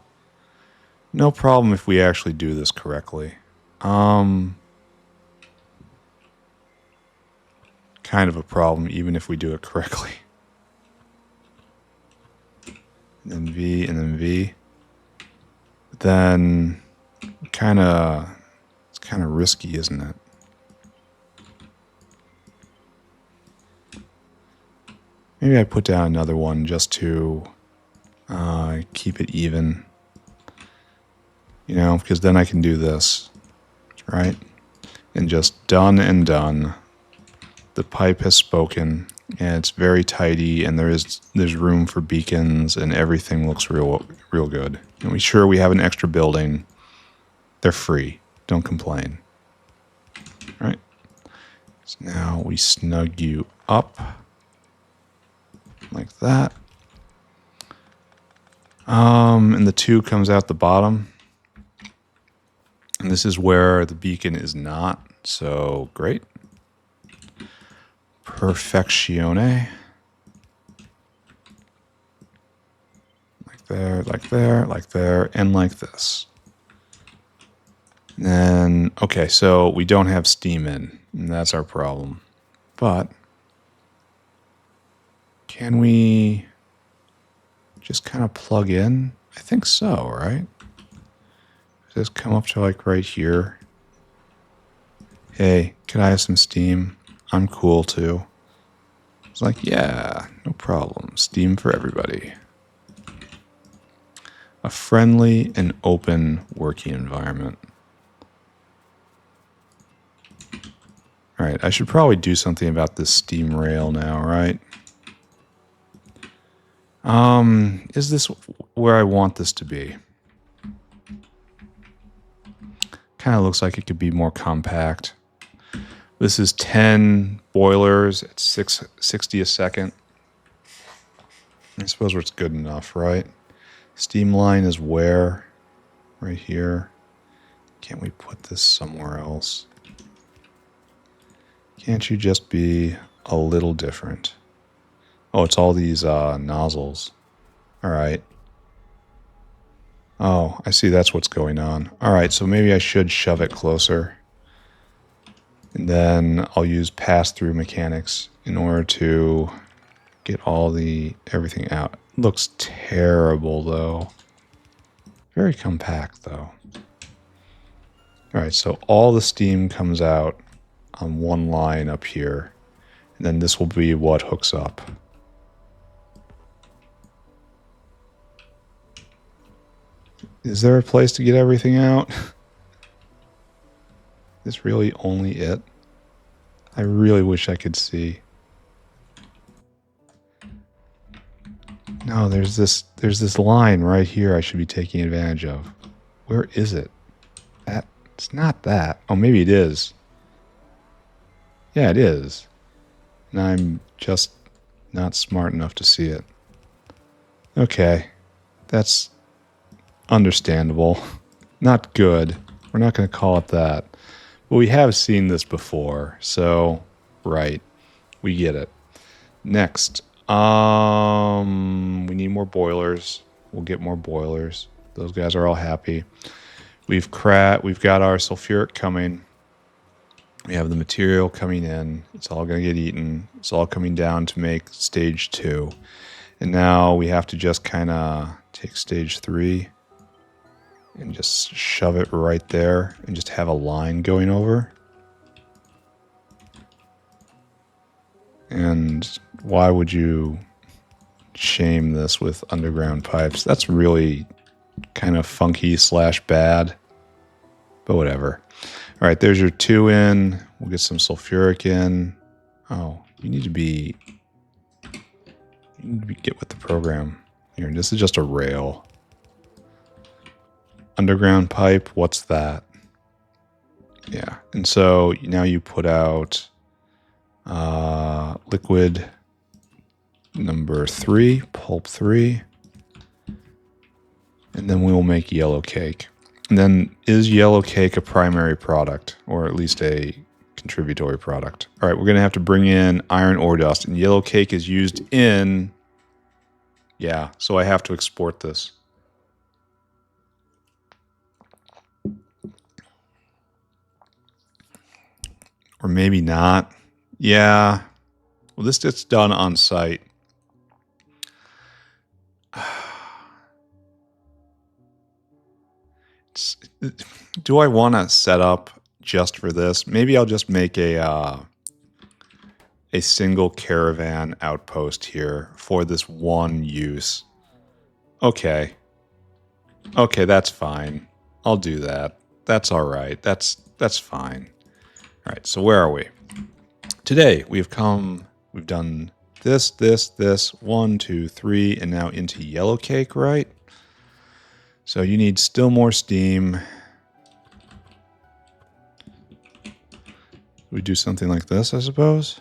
problem if we actually do this correctly. Kind of a problem even if we do it correctly. And then V and then V. But then it's kind of risky, isn't it? Maybe I put down another one just to keep it even. You know, because then I can do this, right? And just done and done. The pipe has spoken, and it's very tidy, and there's room for beacons, and everything looks real good. And we have an extra building. They're free. Don't complain. All right. So now we snug you up like that. And the 2 comes out the bottom. And this is where the beacon is not. So great. Perfectione. Like there, like there, like there, and like this. And then, okay, so we don't have steam in, and that's our problem. But can we just kind of plug in? I think so, right? Just come up to like right here. Hey, can I have some steam? I'm cool too. It's like, yeah, no problem. Steam for everybody. A friendly and open working environment. All right, I should probably do something about this steam rail now, right? Is this where I want this to be? Kind of looks like it could be more compact. This is 10 boilers at 60 a second. I suppose it's good enough, right? Steam line is where? Right here. Can't we put this somewhere else? Can't you just be a little different? Oh, it's all these nozzles. All right. Oh, I see that's what's going on. All right, so maybe I should shove it closer. And then I'll use pass-through mechanics in order to get everything out. Looks terrible, though. Very compact, though. All right, so all the steam comes out on one line up here. And then this will be what hooks up. Is there a place to get everything out? Is really only it? I really wish I could see. No, there's this line right here I should be taking advantage of. Where is it? It's not that. Oh, maybe it is. Yeah, it is. And I'm just not smart enough to see it. Okay. That's understandable. Not good. We're not going to call it that. But we have seen this before, so right. We get it. Next. We need more boilers. We'll get more boilers. Those guys are all happy. We've got our sulfuric coming. We have the material coming in. It's all going to get eaten. It's all coming down to make stage 2. And now we have to just kind of take stage 3 and just shove it right there and just have a line going over. And why would you shame this with underground pipes? That's really kind of funky / bad, but whatever. All right, there's your 2 in. We'll get some sulfuric in. Oh, you need to get with the program. Here, this is just a rail. Underground pipe, what's that? Yeah, and so now you put out liquid number 3, pulp 3, and then we will make yellow cake. And then is yellow cake a primary product, or at least a contributory product? All right, we're going to have to bring in iron ore dust, and yellow cake is used in... Yeah, so I have to export this. Or maybe not. Yeah. Well, this gets done on site. Do I want to set up just for this? Maybe I'll just make a single caravan outpost here for this one use. Okay. Okay, that's fine. I'll do that. That's all right. That's fine. All right, so where are we? Today we've done this, 1, 2, 3, and now into yellow cake, right? So you need still more steam. We do something like this, I suppose.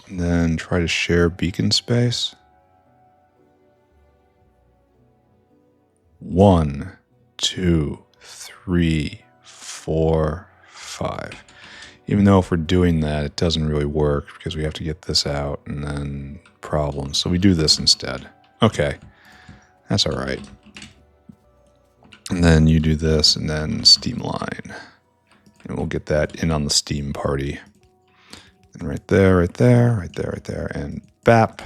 And then try to share beacon space. 1, 2, 3, 4, 5. Even though if we're doing that, it doesn't really work because we have to get this out and then problems. So we do this instead. Okay, that's all right. And then you do this and then steam line. And we'll get that in on the steam party. And right there, right there, right there, right there. And bap.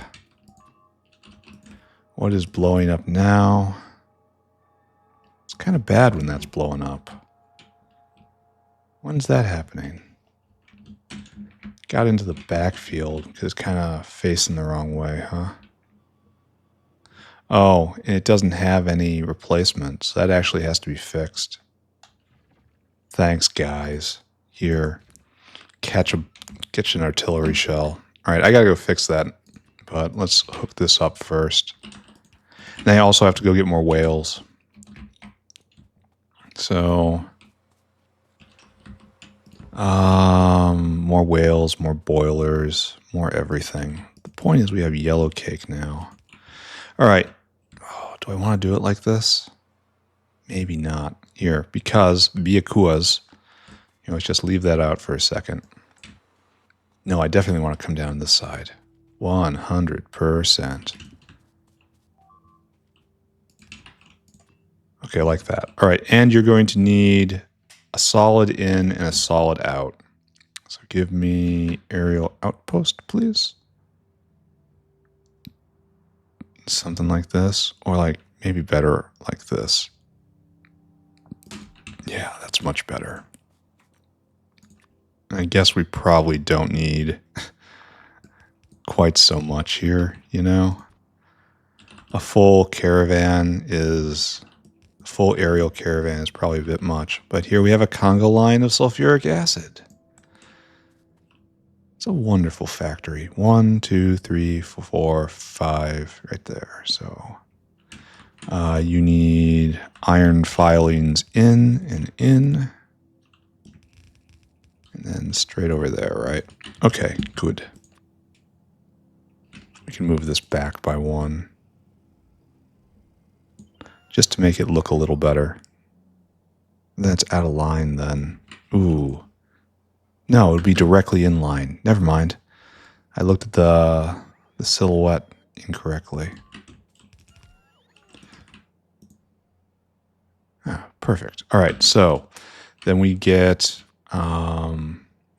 What is blowing up now? It's kind of bad when that's blowing up. When's that happening? Got into the backfield because it's kind of facing the wrong way, huh? Oh, and it doesn't have any replacements. So that actually has to be fixed. Thanks, guys. Here, catch an artillery shell. All right, I gotta go fix that, but let's hook this up first. And I also have to go get more whales. So, more whales, more boilers, more everything. The point is we have yellow cake now. All right. Oh, do I want to do it like this? Maybe not. Here, because Biakuas, let's just leave that out for a second. No, I definitely want to come down this side. 100%. Okay, like that. All right, and you're going to need a solid in and a solid out. So give me aerial outpost, please. Something like this, or like maybe better like this. Yeah, that's much better. I guess we probably don't need quite so much here, A full caravan is... A full aerial caravan is probably a bit much. But here we have a conga line of sulfuric acid. It's a wonderful factory. 1, 2, 3, 4, 5, right there. So you need iron filings in and in. And then straight over there, right? Okay, good. We can move this back by 1. Just to make it look a little better. That's out of line then. Ooh. No, it would be directly in line. Never mind. I looked at the silhouette incorrectly. Ah, perfect. All right, so then we get... are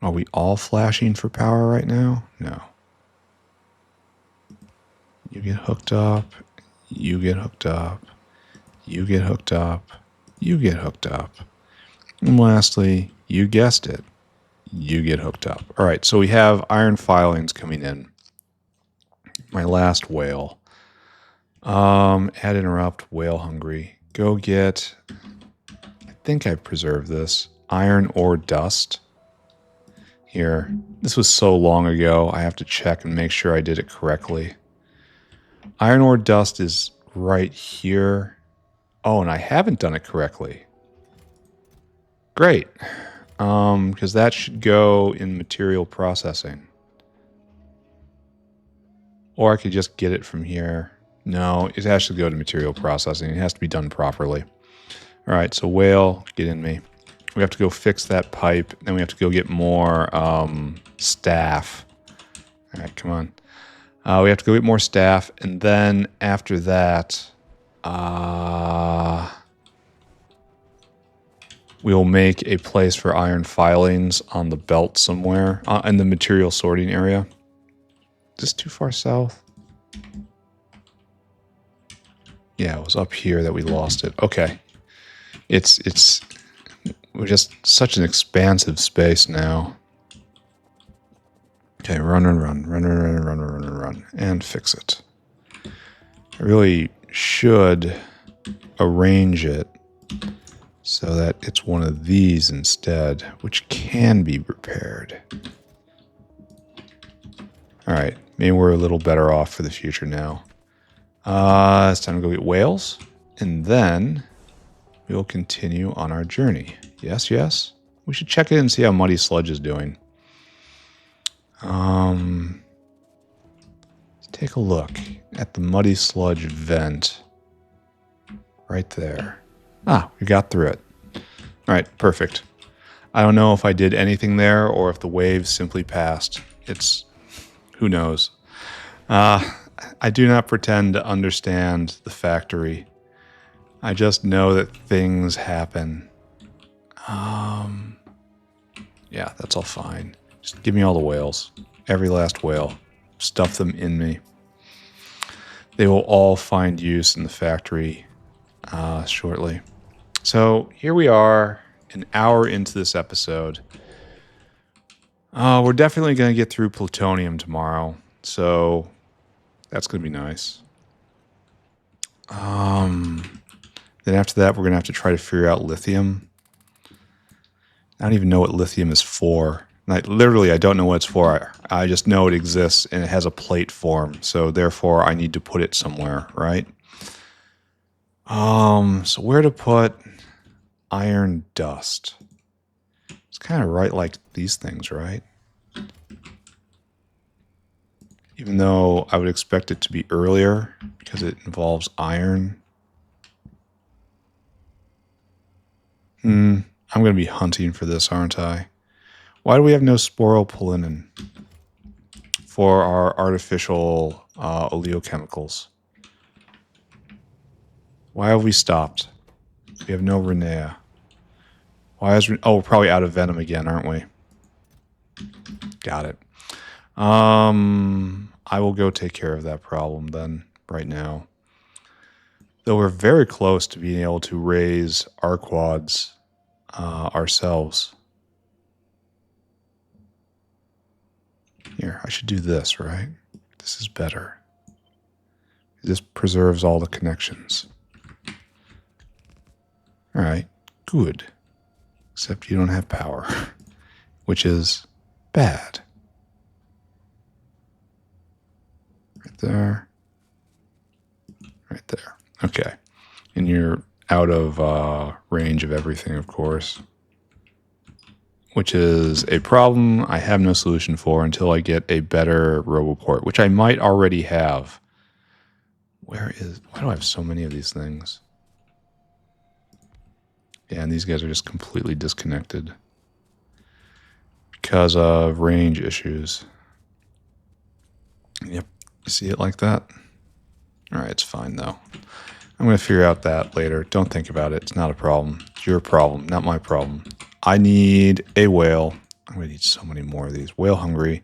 we all flashing for power right now? No. You get hooked up. You get hooked up. You get hooked up. You get hooked up. And lastly, you guessed it, you get hooked up. All right, so we have iron filings coming in. My last whale. Add interrupt, whale hungry. Go get, I think I preserved this, iron ore dust. Here, this was so long ago, I have to check and make sure I did it correctly. Iron ore dust is right here. Oh, and I haven't done it correctly. Great. Because that should go in material processing. Or I could just get it from here. No, it has to go to material processing. It has to be done properly. All right, so whale, get in me. We have to go fix that pipe. Then we have to go get more staff. All right, come on. We have to go get more staff. And then after that, we'll make a place for iron filings on the belt somewhere, in the material sorting area. Is this too far south? Yeah, it was up here that we lost it. Okay. We're just such an expansive space now. Okay, run, and fix it. I really should arrange it so that it's one of these instead, which can be repaired. All right, maybe we're a little better off for the future now. It's time to go get whales, and then we'll continue on our journey. Yes, yes? We should check it and see how Muddy Sludge is doing. Let's take a look at the Muddy Sludge vent. Right there. Ah, we got through it. All right, perfect. I don't know if I did anything there or if the waves simply passed. Who knows? I do not pretend to understand the factory. I just know that things happen. Yeah, that's all fine. Just give me all the whales. Every last whale. Stuff them in me. They will all find use in the factory shortly. So here we are, an hour into this episode. We're definitely going to get through plutonium tomorrow. So that's going to be nice. Then after that, we're going to have to try to figure out lithium. I don't even know what lithium is for. I don't know what it's for. I just know it exists and it has a plate form. So therefore, I need to put it somewhere, right? So where to put iron dust? It's kind of right like these things, right? Even though I would expect it to be earlier because it involves iron. I'm going to be hunting for this, aren't I? Why do we have no sporopollenin for our artificial oleochemicals? Why have we stopped? We have no Renea. We're probably out of venom again, aren't we? Got it. I will go take care of that problem then, right now. Though we're very close to being able to raise our quads ourselves. Here, I should do this, right? This is better. This preserves all the connections. All right, good. Except you don't have power, which is bad. Right there. Right there. Okay. And you're out of range of everything, of course, which is a problem I have no solution for until I get a better RoboPort, which I might already have. Why do I have so many of these things? Yeah, and these guys are just completely disconnected because of range issues. Yep. You see it like that? All right, it's fine, though. I'm going to figure out that later. Don't think about it. It's not a problem. It's your problem, not my problem. I need a whale. I'm going to need so many more of these. Whale hungry.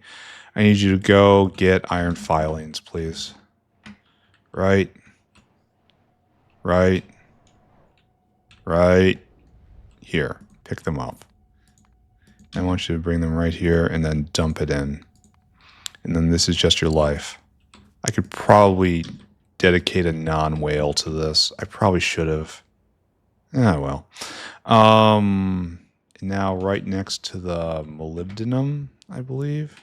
I need you to go get iron filings, please. Right. Right. Right. Here. Pick them up. I want you to bring them right here and then dump it in. And then this is just your life. I could probably dedicate a non-whale to this. I probably should have. Ah, well. Now right next to the molybdenum, I believe.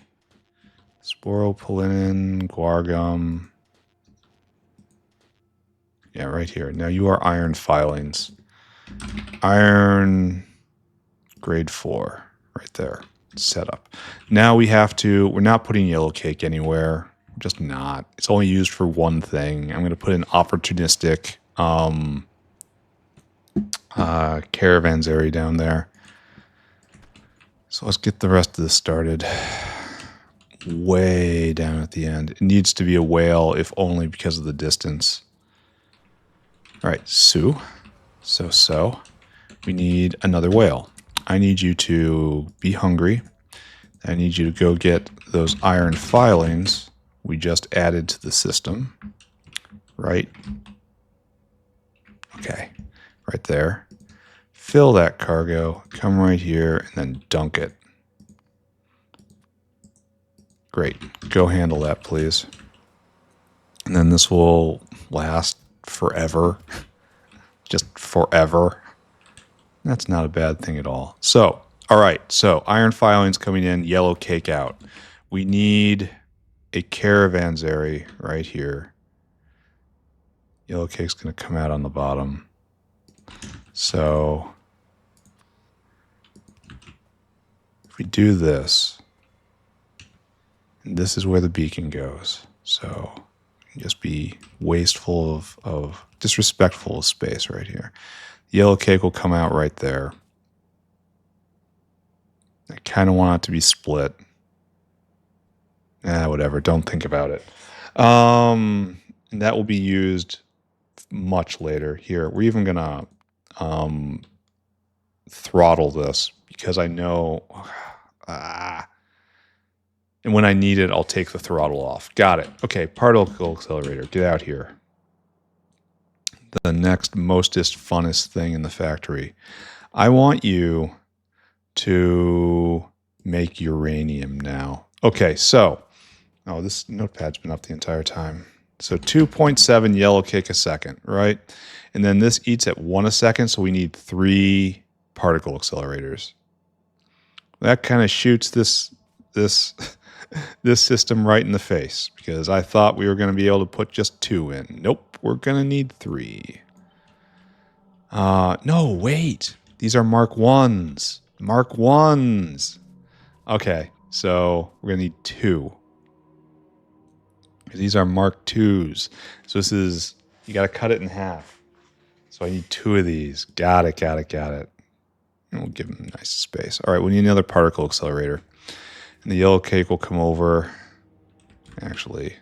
Sporopollenin, guargum. Yeah, right here. Now you are iron filings. Iron grade 4, right there. Set up. Now we're not putting yellow cake anywhere. Just not. It's only used for one thing. I'm going to put an opportunistic caravanserai down there. So let's get the rest of this started. Way down at the end. It needs to be a whale, if only because of the distance. All right, so. We need another whale. I need you to be hungry. I need you to go get those iron filings we just added to the system. Right? Okay, right there. Fill that cargo, come right here, and then dunk it. Great. Go handle that, please. And then this will last forever. Just forever. That's not a bad thing at all. So, all right. So, iron filings coming in, yellow cake out. We need a caravanserai right here. Yellow cake's going to come out on the bottom. So, if we do this, and this is where the beacon goes. So, just be wasteful of disrespectful of space right here. Yellow cake will come out right there. I kind of want it to be split. Whatever. Don't think about it. And that will be used much later. Here, we're even going to throttle this because I know... and when I need it, I'll take the throttle off. Got it. Okay, particle accelerator. Get out here. The next mostest funnest thing in the factory. I want you to make uranium now. Okay, so, this notepad's been up the entire time. So 2.7 yellow cake a second, right? And then this eats at 1 a second, so we need 3 particle accelerators. That kind of shoots this system right in the face because I thought we were going to be able to put just 2 in. Nope, we're going to need 3. No, wait. These are Mark 1s. Mark 1s. Okay, so we're going to need 2. These are Mark 2s. So this is, you got to cut it in half. So I need 2 of these. Got it. And we'll give them nice space. All right, we need another particle accelerator. And the yellow cake will come over. Actually,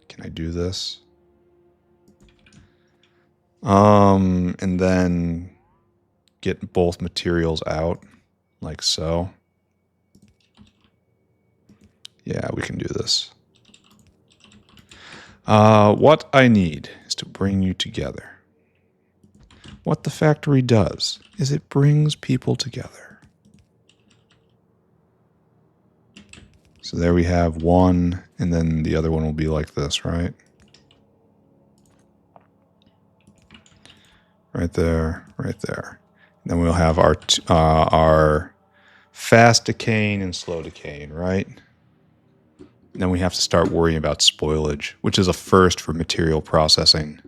can I do this? And then get both materials out, like so. Yeah, we can do this. What I need is to bring you together. What the factory does is it brings people together. So there we have one, and then the other one will be like this, right? right there, right there. And then we'll have our fast decaying and slow decaying, right? And then we have to start worrying about spoilage, which is a first for material processing.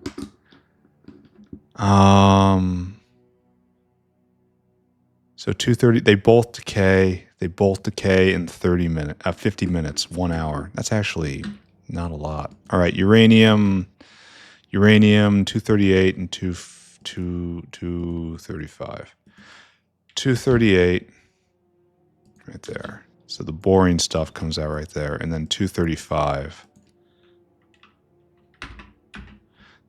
So 230, they both decay. They both decay in 50 minutes, 1 hour. That's actually not a lot. All right, uranium 238 and 235. 238 right there. So the boring stuff comes out right there, and then 235.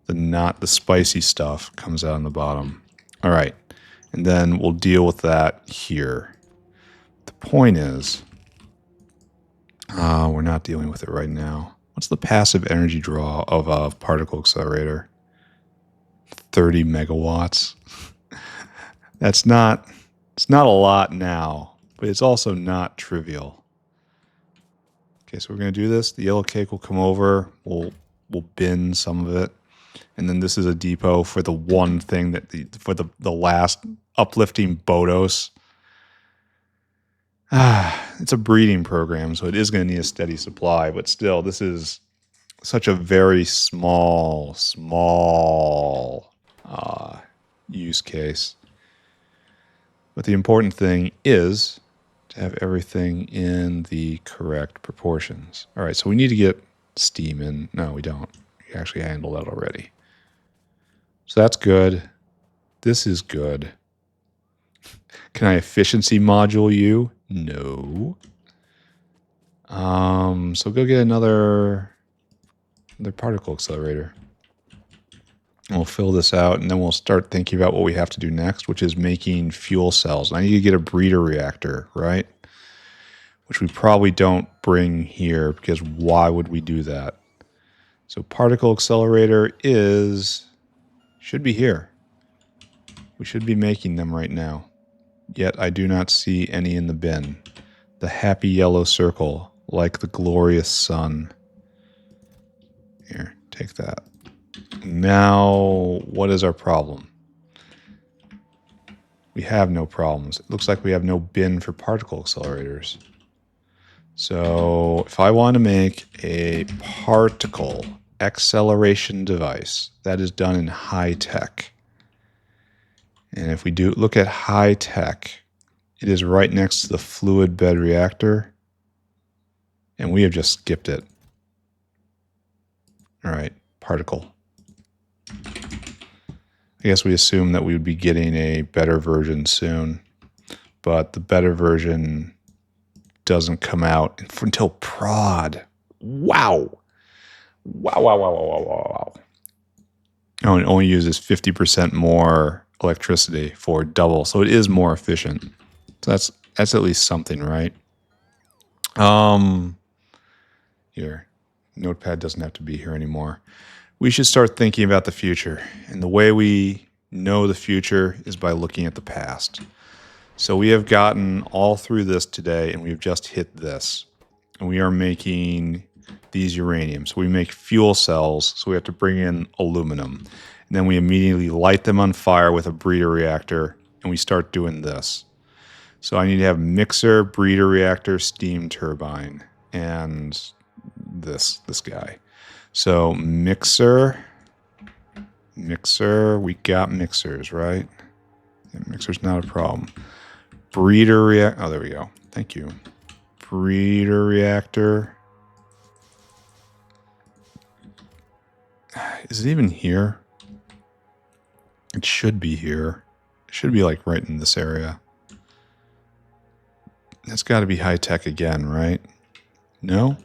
Not the spicy stuff comes out on the bottom. All right. And then we'll deal with that here. The point is, we're not dealing with it right now. What's the passive energy draw of a particle accelerator? 30 megawatts. It's not a lot now, but it's also not trivial. Okay, so we're going to do this. The yellow cake will come over. We'll bin some of it. And then this is a depot for the one thing for the last uplifting Bodos. It's a breeding program, so it is going to need a steady supply, but still, this is such a very small use case. But the important thing is to have everything in the correct proportions. All right, so we need to get steam in. No, we don't. We actually handled that already. So that's good. This is good. Can I efficiency module you? No. So go get another particle accelerator. And we'll fill this out, and then we'll start thinking about what we have to do next, which is making fuel cells. And I need to get a breeder reactor, right? Which we probably don't bring here, because why would we do that? So particle accelerator should be here. We should be making them right now. Yet I do not see any in the bin. The happy yellow circle, like the glorious sun. Here, take that. Now, what is our problem? We have no problems. It looks like we have no bin for particle accelerators. So if I want to make a particle acceleration device, that is done in high tech. And if we look at high tech, it is right next to the fluid bed reactor. And we have just skipped it. All right, particle. I guess we assume that we would be getting a better version soon. But the better version doesn't come out until prod. Wow. Wow. Oh, it only uses 50% more electricity for double, so it is more efficient. So that's at least something, right? Here, Notepad doesn't have to be here anymore. We should start thinking about the future, and the way we know the future is by looking at the past. So we have gotten all through this today, and we've just hit this, and we are making these uranium. So we make fuel cells, so we have to bring in aluminum. And then we immediately light them on fire with a breeder reactor, and we start doing this. So I need to have mixer, breeder reactor, steam turbine, and this guy. So mixer, we got mixers, right? Yeah, mixer's not a problem. Breeder reactor, oh, there we go. Thank you. Breeder reactor. Is it even here? It should be here. It should be like right in this area. That's got to be high tech again, right? No?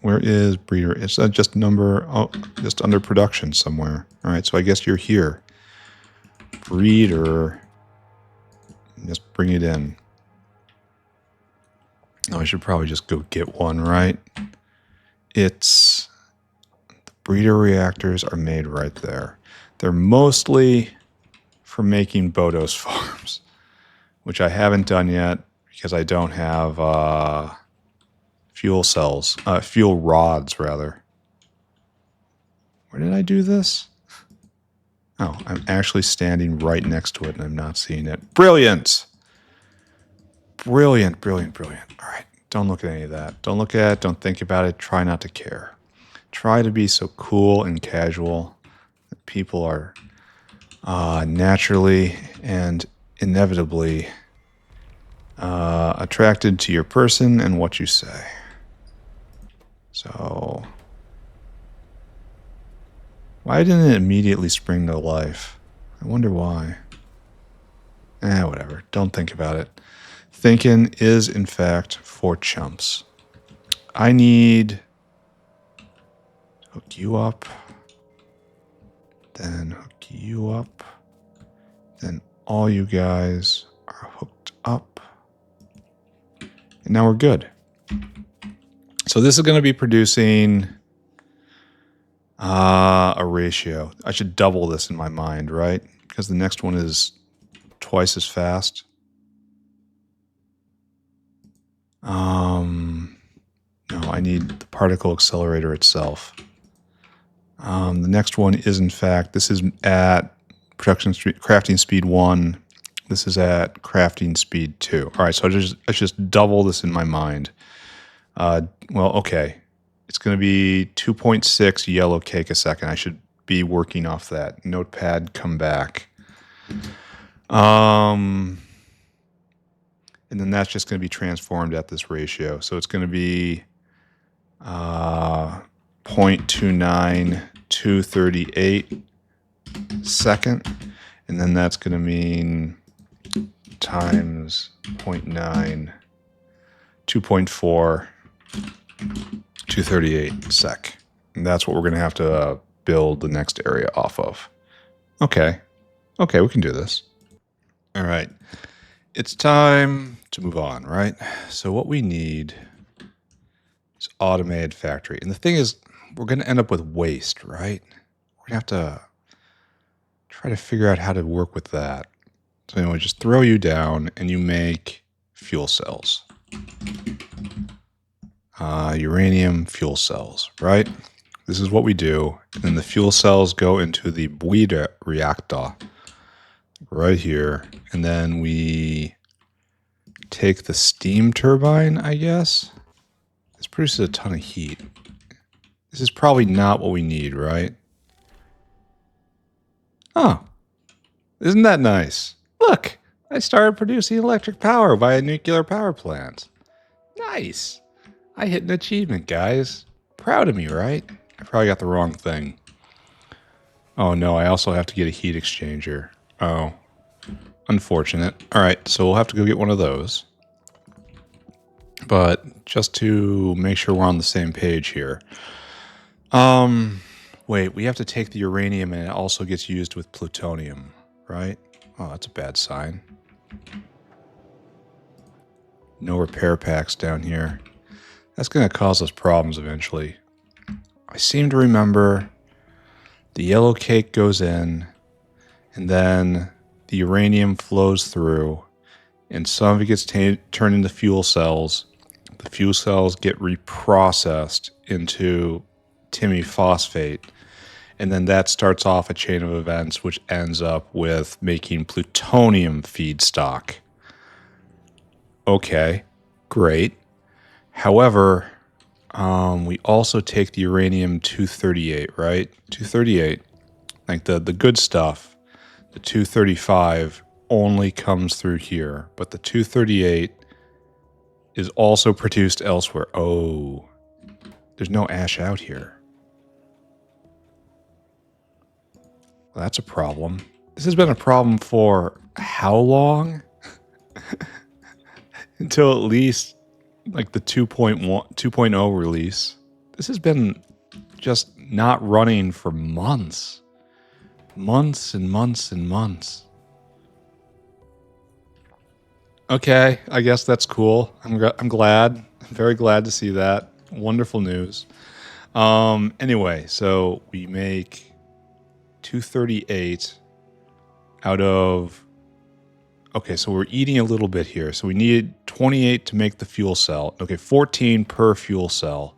Where is breeder? It's just just under production somewhere. All right, so I guess you're here. Breeder. Just bring it in. Oh, I should probably just go get one, right? The breeder reactors are made right there. They're mostly for making Bodos farms, which I haven't done yet because I don't have fuel rods, rather. Where did I do this? Oh, I'm actually standing right next to it and I'm not seeing it. Brilliant! Brilliant, brilliant, brilliant. All right, don't look at any of that. Don't look at it, don't think about it, try not to care. Try to be so cool and casual that people are naturally and inevitably attracted to your person and what you say. So, why didn't it immediately spring to life? I wonder why. Whatever. Don't think about it. Thinking is, in fact, for chumps. I need to hook you up, then hook you up, then all you guys are hooked up, and now we're good. So this is going to be producing a ratio. I should double this in my mind, right? Because the next one is twice as fast. No, I need the particle accelerator itself. The next one is, in fact, this is at crafting speed 1. This is at crafting speed 2. All right, so I just double this in my mind. Well, okay. It's going to be 2.6 yellow cake a second. I should be working off that. Notepad, come back. And then that's just going to be transformed at this ratio. So it's going to be 0.29 238 second. And then that's going to mean times 0.9 2.4 238 sec. And that's what we're going to have to build the next area off of. Okay. Okay, we can do this. All right. It's time to move on, right? So what we need is automated factory. And the thing is, we're going to end up with waste, right? We're going to have to try to figure out how to work with that. So anyway, just throw you down and you make fuel cells. Uranium fuel cells, right? This is what we do. And then the fuel cells go into the breeder reactor right here. And then we take the steam turbine, I guess. This produces a ton of heat. This is probably not what we need, right? Oh, isn't that nice? Look, I started producing electric power by a nuclear power plant. Nice. I hit an achievement, guys. Proud of me, right? I probably got the wrong thing. Oh no, I also have to get a heat exchanger. Oh, unfortunate. All right, so we'll have to go get one of those. But just to make sure we're on the same page here. Wait, we have to take the uranium and it also gets used with plutonium, right? Oh, that's a bad sign. No repair packs down here. That's going to cause us problems eventually. I seem to remember the yellow cake goes in, and then the uranium flows through, and some of it gets turned into fuel cells. The fuel cells get reprocessed into Timmy phosphate, and then that starts off a chain of events which ends up with making plutonium feedstock. Okay, great. However, we also take the uranium-238, right? 238, like the good stuff. The 235 only comes through here, but the 238 is also produced elsewhere. Oh, there's no ash out here. Well, that's a problem. This has been a problem for how long? Until at least like the 2.0 release. This has been just not running for months. Months and months and months. Okay, I guess that's cool. I'm glad. I'm very glad to see that. Wonderful news. Anyway, so we make 238 out of... Okay, so we're eating a little bit here. So we need 28 to make the fuel cell. Okay, 14 per fuel cell.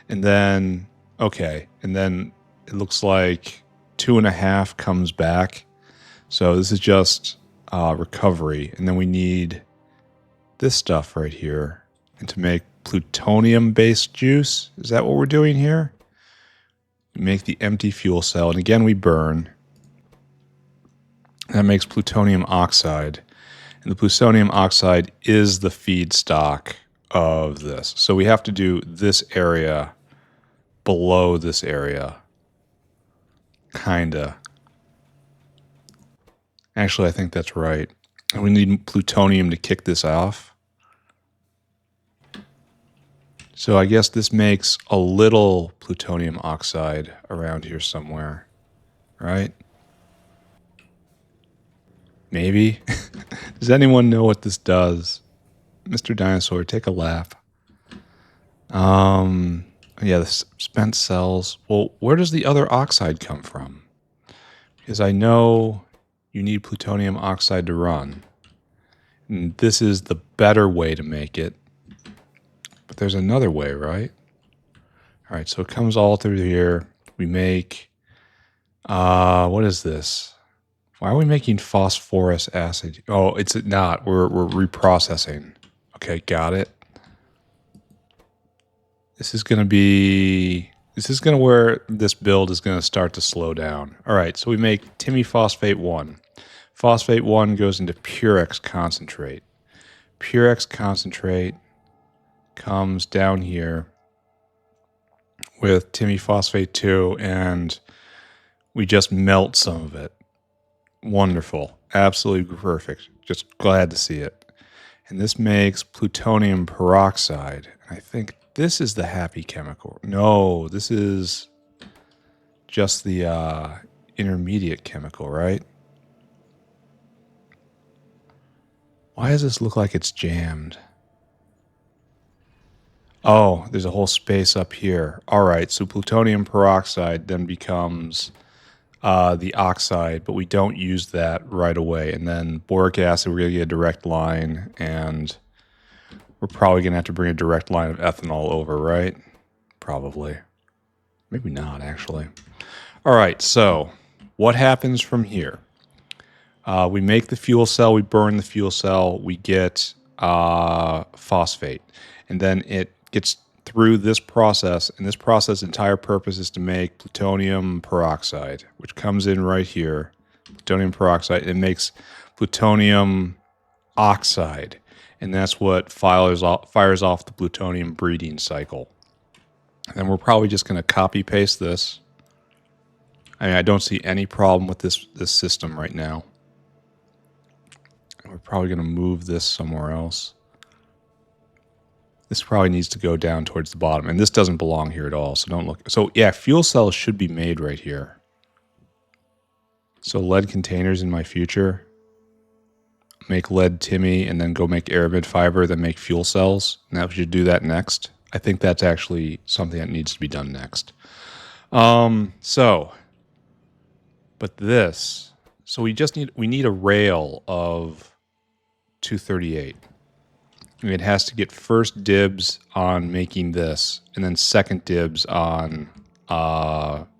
And then, okay, and then it looks like 2.5 comes back. So this is just recovery. And then we need this stuff right here. And to make plutonium-based juice, is that what we're doing here? We make the empty fuel cell, and again we burn. That makes plutonium oxide. And the plutonium oxide is the feedstock of this. So we have to do this area below this area. Kinda. Actually, I think that's right. And we need plutonium to kick this off. So I guess this makes a little plutonium oxide around here somewhere, right? Maybe? Does anyone know what this does? Mr. Dinosaur, take a lap. Yeah, the spent cells. Well, where does the other oxide come from? Because I know you need plutonium oxide to run. And this is the better way to make it. But there's another way, right? All right, so it comes all through here. We make, what is this? Why are we making phosphorus acid? Oh, it's not. We're reprocessing. Okay, got it. This is going to where this build is going to start to slow down. All right, so we make timiphosphate 1. Phosphate 1 goes into Purex concentrate. Purex concentrate comes down here with timiphosphate 2, and we just melt some of it. Wonderful. Absolutely perfect. Just glad to see it. And this makes plutonium peroxide. And I think this is the happy chemical. No, this is just the intermediate chemical, right? Why does this look like it's jammed? Oh, there's a whole space up here. All right, so plutonium peroxide then becomes the oxide, but we don't use that right away. And then boric acid, we're going to get a direct line, and we're probably going to have to bring a direct line of ethanol over, right? Probably. Maybe not, actually. All right, so what happens from here? We make the fuel cell, we burn the fuel cell, we get phosphate. And then it gets through this process, and this process' entire purpose is to make plutonium peroxide, which comes in right here. Plutonium peroxide, it makes plutonium oxide, and that's what fires off the plutonium breeding cycle. And we're probably just going to copy paste this. I mean, I don't see any problem with this system right now. We're probably going to move this somewhere else. This probably needs to go down towards the bottom, and this doesn't belong here at all, so don't look. So yeah, fuel cells should be made right here. So lead containers in my future. Make lead timmy, and then go make aramid fiber, then make fuel cells. Now we should do that next. I think that's actually something that needs to be done next. But this, so we need a rail of 238. It has to get first dibs on making this, and then second dibs on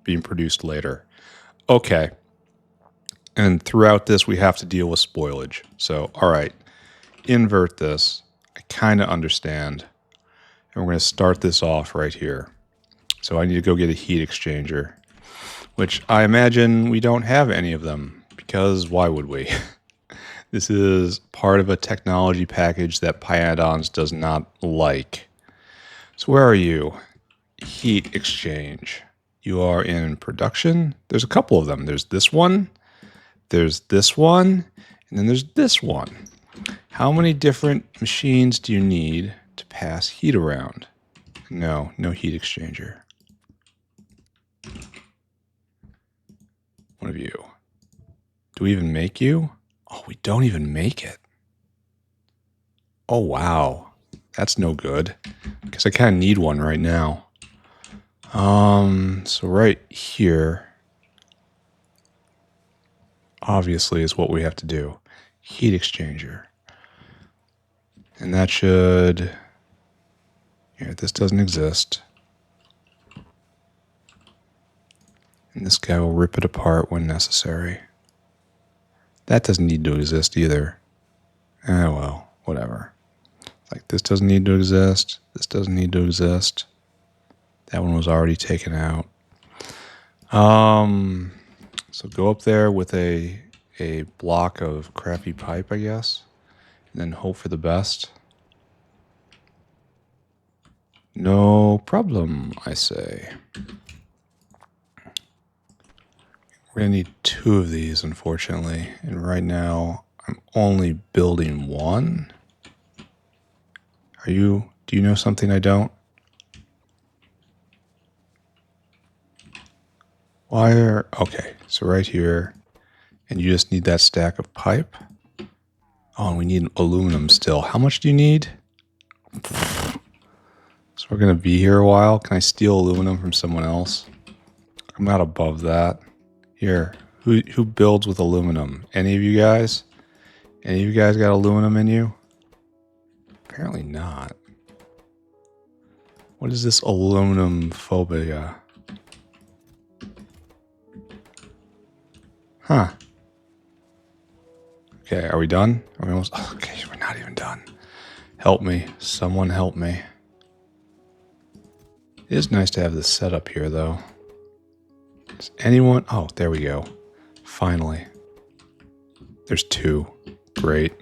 being produced later. Okay. And throughout this, we have to deal with spoilage. So, all right, invert this. I kind of understand. And we're going to start this off right here. So I need to go get a heat exchanger, which I imagine we don't have any of them, because why would we? This is part of a technology package that Pyanodon does not like. So where are you? Heat exchange. You are in production. There's a couple of them. There's this one, and then there's this one. How many different machines do you need to pass heat around? No heat exchanger. One of you. Do we even make you? Oh, we don't even make it. Oh, wow. That's no good. Because I kind of need one right now. So right here, obviously, is what we have to do. Heat exchanger. And that should... Here, this doesn't exist. And this guy will rip it apart when necessary. That doesn't need to exist either. Well, whatever. Like, this doesn't need to exist. This doesn't need to exist. That one was already taken out. So go up there with a block of crappy pipe, I guess, and then hope for the best. No problem, I say. We're going to need 2 of these, unfortunately. And right now, I'm only building 1. Do you know something I don't? Okay, so right here, and you just need that stack of pipe. Oh, and we need aluminum still. How much do you need? So we're going to be here a while. Can I steal aluminum from someone else? I'm not above that. Here, who builds with aluminum? Any of you guys? Any of you guys got aluminum in you? Apparently not. What is this aluminum phobia? Huh. Okay, are we done? Are we almost? Okay, we're not even done. Help me. Someone help me. It is nice to have this set up here, though. Does anyone? Oh, there we go. Finally. There's 2. Great.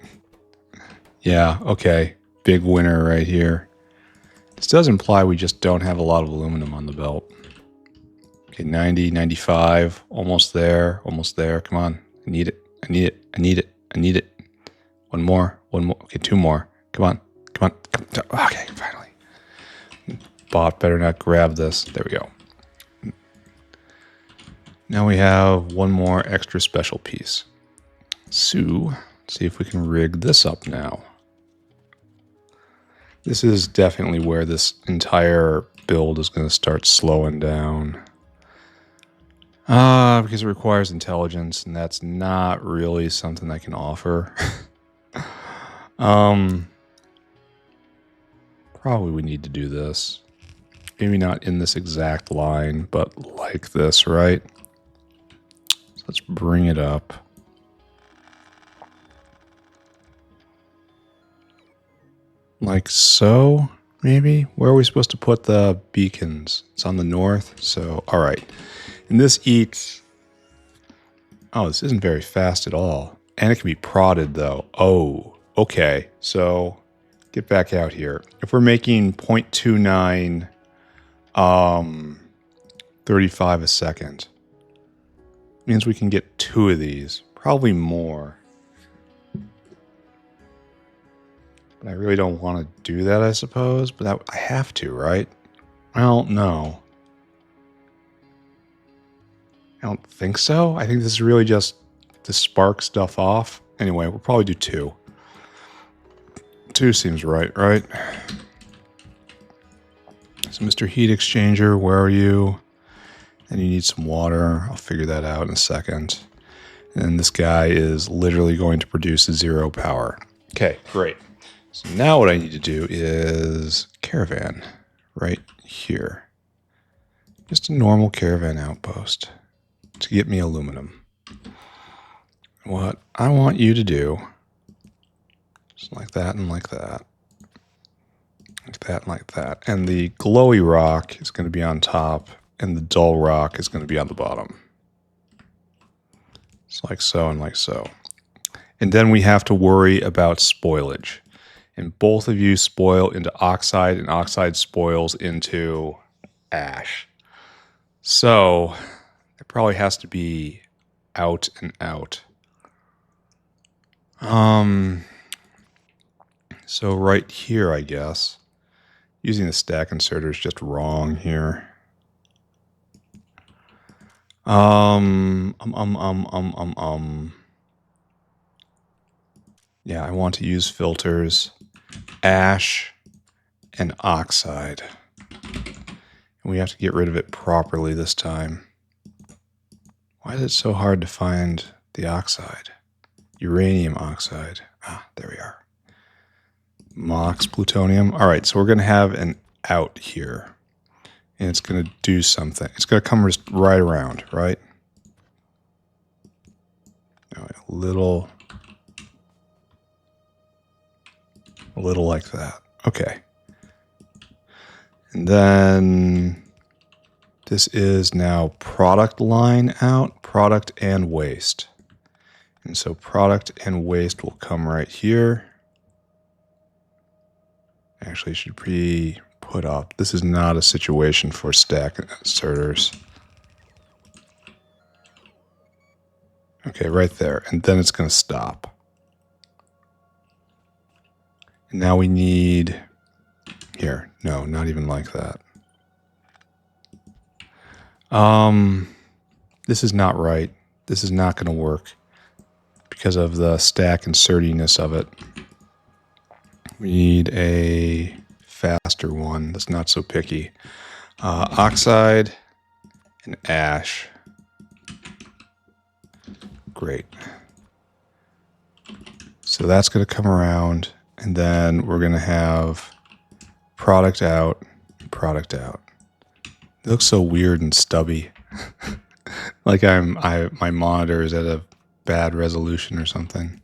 Yeah, okay. Big winner right here. This does imply we just don't have a lot of aluminum on the belt. Okay, 90, 95. Almost there. Almost there. Come on. I need it. I need it. I need it. I need it. One more. One more. Okay, 2 more. Come on. Come on. Come on. Okay, finally. Bot better not grab this. There we go. Now we have 1 more extra special piece. So, let's see if we can rig this up now. This is definitely where this entire build is going to start slowing down. Because it requires intelligence, and that's not really something I can offer. Probably we need to do this. Maybe not in this exact line, but like this, right? So let's bring it up. Like so, maybe? Where are we supposed to put the beacons? It's on the north, so all right. And this eats... Oh, this isn't very fast at all. And it can be prodded, though. Oh, okay. So, get back out here. If we're making 0.29 35 a second, means we can get 2 of these. Probably more. But I really don't want to do that, I suppose. But I have to, right? Well, no. I don't think so. I think this is really just to spark stuff off. Anyway, we'll probably do 2. 2 seems right? So, Mr. Heat Exchanger, where are you? And you need some water. I'll figure that out in a second. And this guy is literally going to produce 0 power. Okay, great. So now what I need to do is caravan right here. Just a normal caravan outpost to get me aluminum. What I want you to do, just like that and like that. Like that and like that. And the glowy rock is going to be on top, and the dull rock is going to be on the bottom. It's like so and like so. And then we have to worry about spoilage. And both of you spoil into oxide, and oxide spoils into ash. So it probably has to be out and out. So right here, I guess. Using the stack inserter is just wrong here. Yeah, I want to use filters, ash, and oxide. And we have to get rid of it properly this time. Why is it so hard to find the oxide? Uranium oxide. Ah, there we are. Mox plutonium. All right, so we're going to have an out here. and it's going to do something. It's going to come just right around, right? A little like that. Okay. And then this is now product line out, product and waste. And so product and waste will come right here. Actually, it should be put up. This is not a situation for stack inserters. Okay, right there. And then it's going to stop. And now we need... Here. No, not even like that. This is not right. This is not going to work because of the stack insertiness of it. We need a faster one that's not so picky. Oxide and ash. Great. So that's going to come around, and then we're going to have product out and product out. It looks so weird and stubby. Like my monitor is at a bad resolution or something.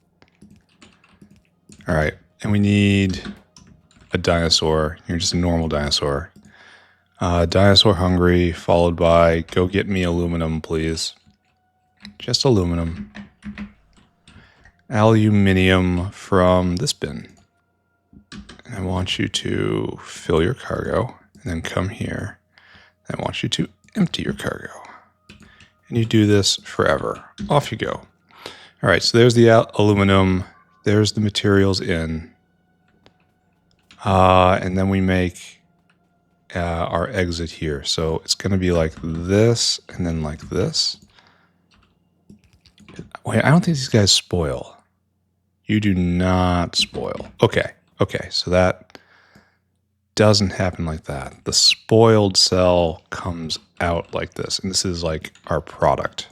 All right, and we need a dinosaur. You're just a normal dinosaur. Dinosaur hungry, followed by go get me aluminum, please. Just aluminum. Aluminium from this bin. And I want you to fill your cargo, and then come here. I want you to empty your cargo. And you do this forever. Off you go. All right, so there's the aluminum. There's the materials in. And then we make our exit here. So it's going to be like this, and then like this. Wait, I don't think these guys spoil. You do not spoil. Okay, so that doesn't happen like that. The spoiled cell comes out like this, and this is like our product.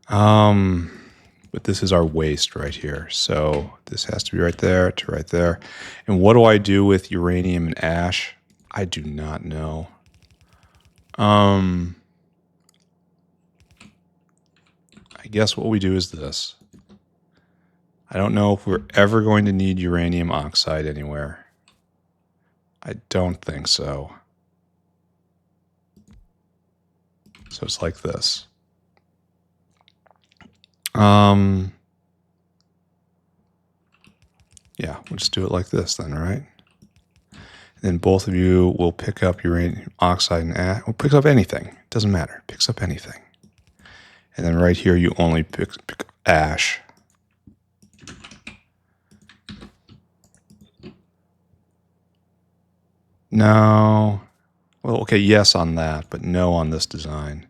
But this is our waste right here. So this has to be right there to right there. And what do I do with uranium and ash? I do not know. I guess what we do is this. I don't know if we're ever going to need uranium oxide anywhere. I don't think so. So it's like this. Yeah, we'll just do it like this then, right? And then both of you will pick up uranium oxide and ash. We'll pick up anything. It doesn't matter. Picks up anything. And then right here, you only pick up ash. No. Well, okay, yes on that, but no on this design.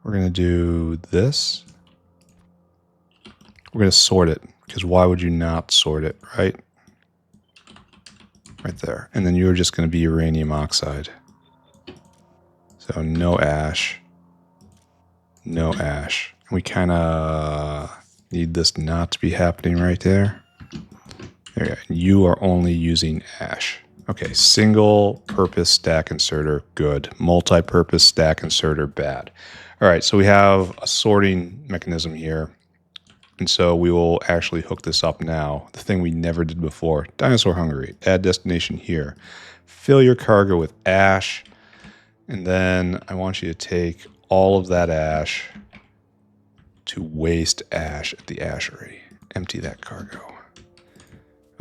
We're going to do this. We're going to sort it, because why would you not sort it, right? Right there. And then you're just going to be uranium oxide. So no ash. No ash. We kind of need this not to be happening right there. There you go. You are only using ash. Okay, single purpose stack inserter, good. Multi-purpose stack inserter, bad. All right, so we have a sorting mechanism here. And so we will actually hook this up now. The thing we never did before. Dinosaur hungry. Add destination here. Fill your cargo with ash. And then I want you to take all of that ash to waste ash at the ashery. Empty that cargo.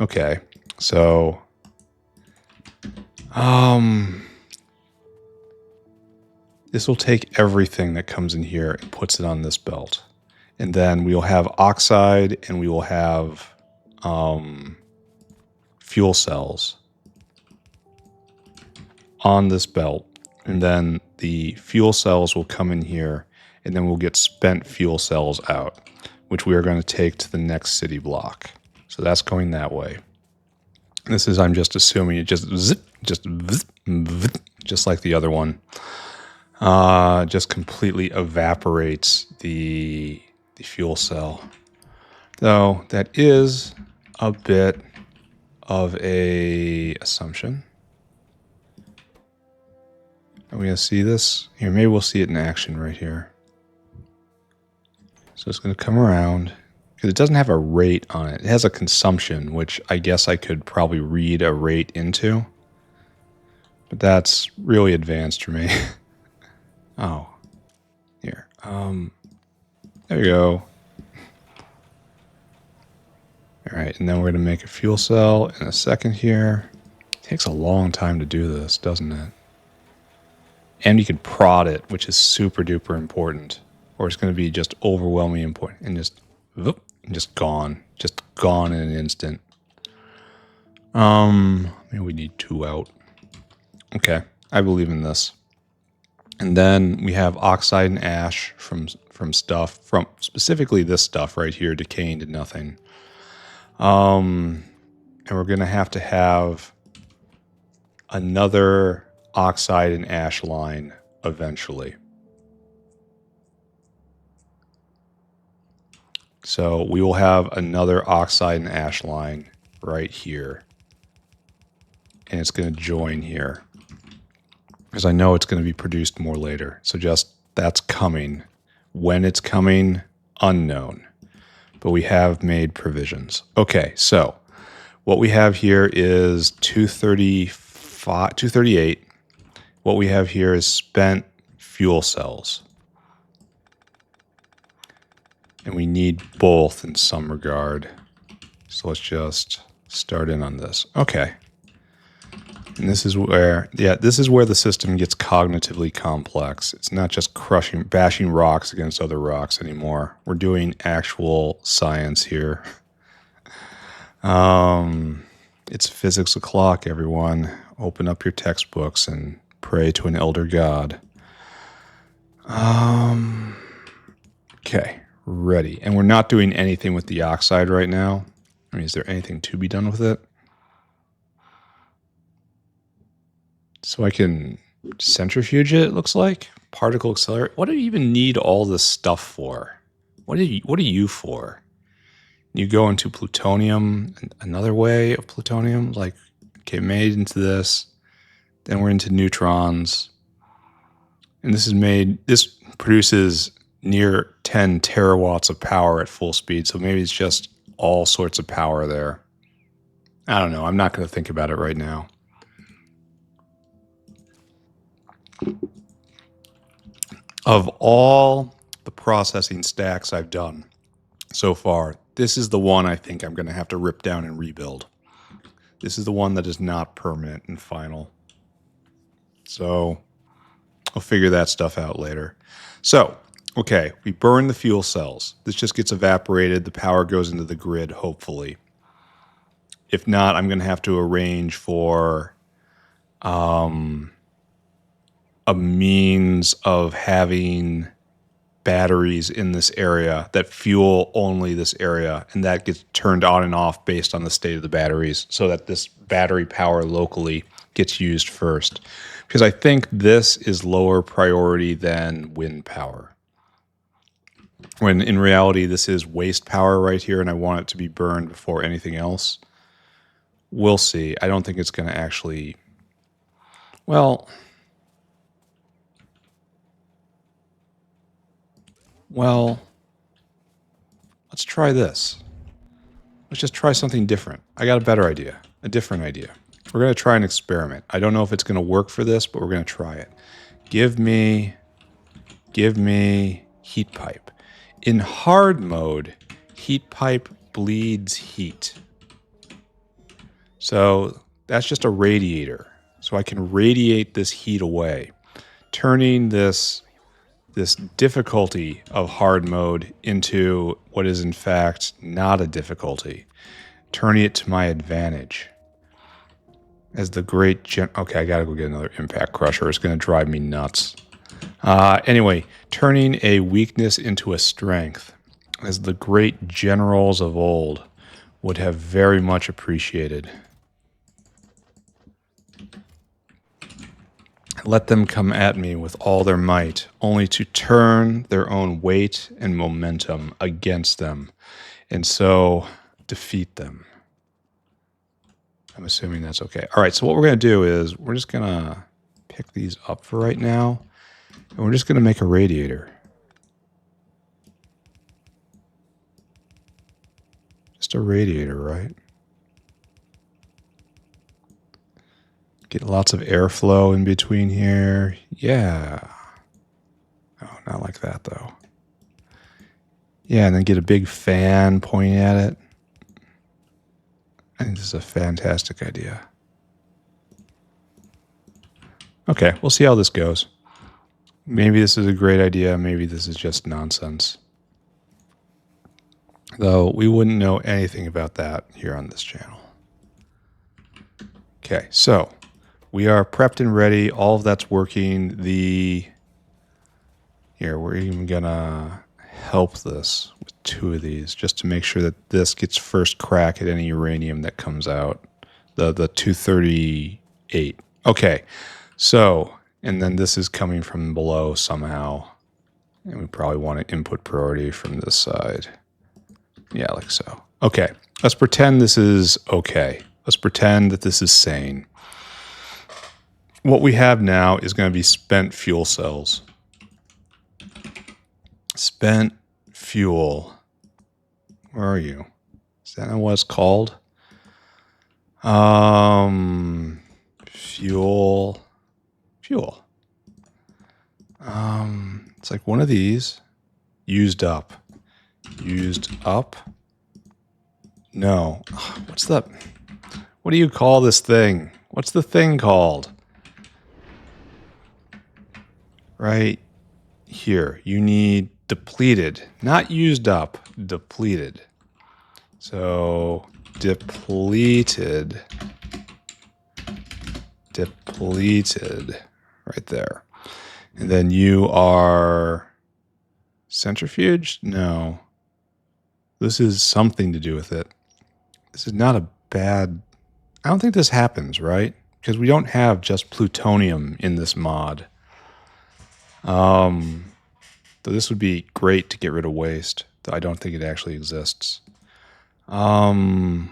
Okay, so this will take everything that comes in here and puts it on this belt. And then we will have oxide and we will have fuel cells on this belt. And then the fuel cells will come in here, and then we'll get spent fuel cells out, which we are going to take to the next city block. So that's going that way. This is, I'm just assuming it just zip, just like the other one. Just completely evaporates the fuel cell. Though that is a bit of a assumption. Are we going to see this? Here, maybe we'll see it in action right here. So it's going to come around, because it doesn't have a rate on it. It has a consumption, which I guess I could probably read a rate into. But that's really advanced for me. Oh. Here. There you go. Alright, and then we're going to make a fuel cell in a second here. It takes a long time to do this, doesn't it? And you can prod it, which is super duper important. Or it's going to be just overwhelmingly important. And just, whoop, just gone. Just gone in an instant. Maybe we need 2 out. Okay, I believe in this. And then we have oxide and ash from stuff, from specifically this stuff right here, decaying to nothing. And we're going to have another oxide and ash line eventually. So we will have another oxide and ash line right here. And it's going to join here. Because I know it's going to be produced more later. So just, that's coming. When it's coming, unknown. But we have made provisions. Okay, so what we have here is 238. What we have here is spent fuel cells. And we need both in some regard. So let's just start in on this. Okay. And this is where, this is where the system gets cognitively complex. It's not just bashing rocks against other rocks anymore. We're doing actual science here. It's physics o'clock, everyone. Open up your textbooks and pray to an elder god. Okay, ready. And we're not doing anything with the oxide right now. I mean, is there anything to be done with it? So I can centrifuge it, looks like. Particle accelerator. What do you even need all this stuff for? What are you for? You go into plutonium, another way of plutonium, like, okay, made into this. Then we're into neutrons. And this produces near 10 terawatts of power at full speed. So maybe it's just all sorts of power there. I don't know. I'm not going to think about it right now. Of all the processing stacks I've done so far, this is the one I think I'm going to have to rip down and rebuild. This is the one that is not permanent and final. So I'll figure that stuff out later. So, okay, we burn the fuel cells. This just gets evaporated. The power goes into the grid, hopefully. If not, I'm going to have to arrange for a means of having batteries in this area that fuel only this area, and that gets turned on and off based on the state of the batteries, so that this battery power locally gets used first. Because I think this is lower priority than wind power. When in reality, this is waste power right here, and I want it to be burned before anything else. We'll see. I don't think it's going to actually... Well, let's try this. Let's just try something different. I got a better idea, a different idea. We're going to try an experiment. I don't know if it's going to work for this, but we're going to try it. Give me heat pipe. In hard mode, heat pipe bleeds heat. So that's just a radiator. So I can radiate this heat away, turning this difficulty of hard mode into what is in fact not a difficulty, turning it to my advantage. As the great okay, I gotta go get another impact crusher. It's gonna drive me nuts. Anyway, turning a weakness into a strength, as the great generals of old would have very much appreciated. Let them come at me with all their might, only to turn their own weight and momentum against them, and so defeat them. I'm assuming that's okay. All right, so what we're going to do is we're just going to pick these up for right now. And we're just going to make a radiator. Just a radiator, right? Get lots of airflow in between here. Yeah. Oh, not like that, though. Yeah, and then get a big fan pointing at it. I think this is a fantastic idea. Okay, we'll see how this goes. Maybe this is a great idea. Maybe this is just nonsense. Though we wouldn't know anything about that here on this channel. Okay, so we are prepped and ready. All of that's working. Here, we're even gonna help this with 2 of these just to make sure that this gets first crack at any uranium that comes out. The 238. Okay, so, and then this is coming from below somehow. And we probably want an input priority from this side. Yeah, like so. Okay, let's pretend this is okay. Let's pretend that this is sane. What we have now is going to be spent fuel cells. Spent fuel. Where are you? Is that what it's called? Fuel. It's like one of these. Used up. No. What do you call this thing? What's the thing called? Right here. You need depleted. Not used up. Depleted. So depleted. Right there. And then you are centrifuged? No. This is something to do with it. This is not a bad... I don't think this happens, right? Because we don't have just plutonium in this mod. So this would be great to get rid of waste, though I don't think it actually exists. Yeah,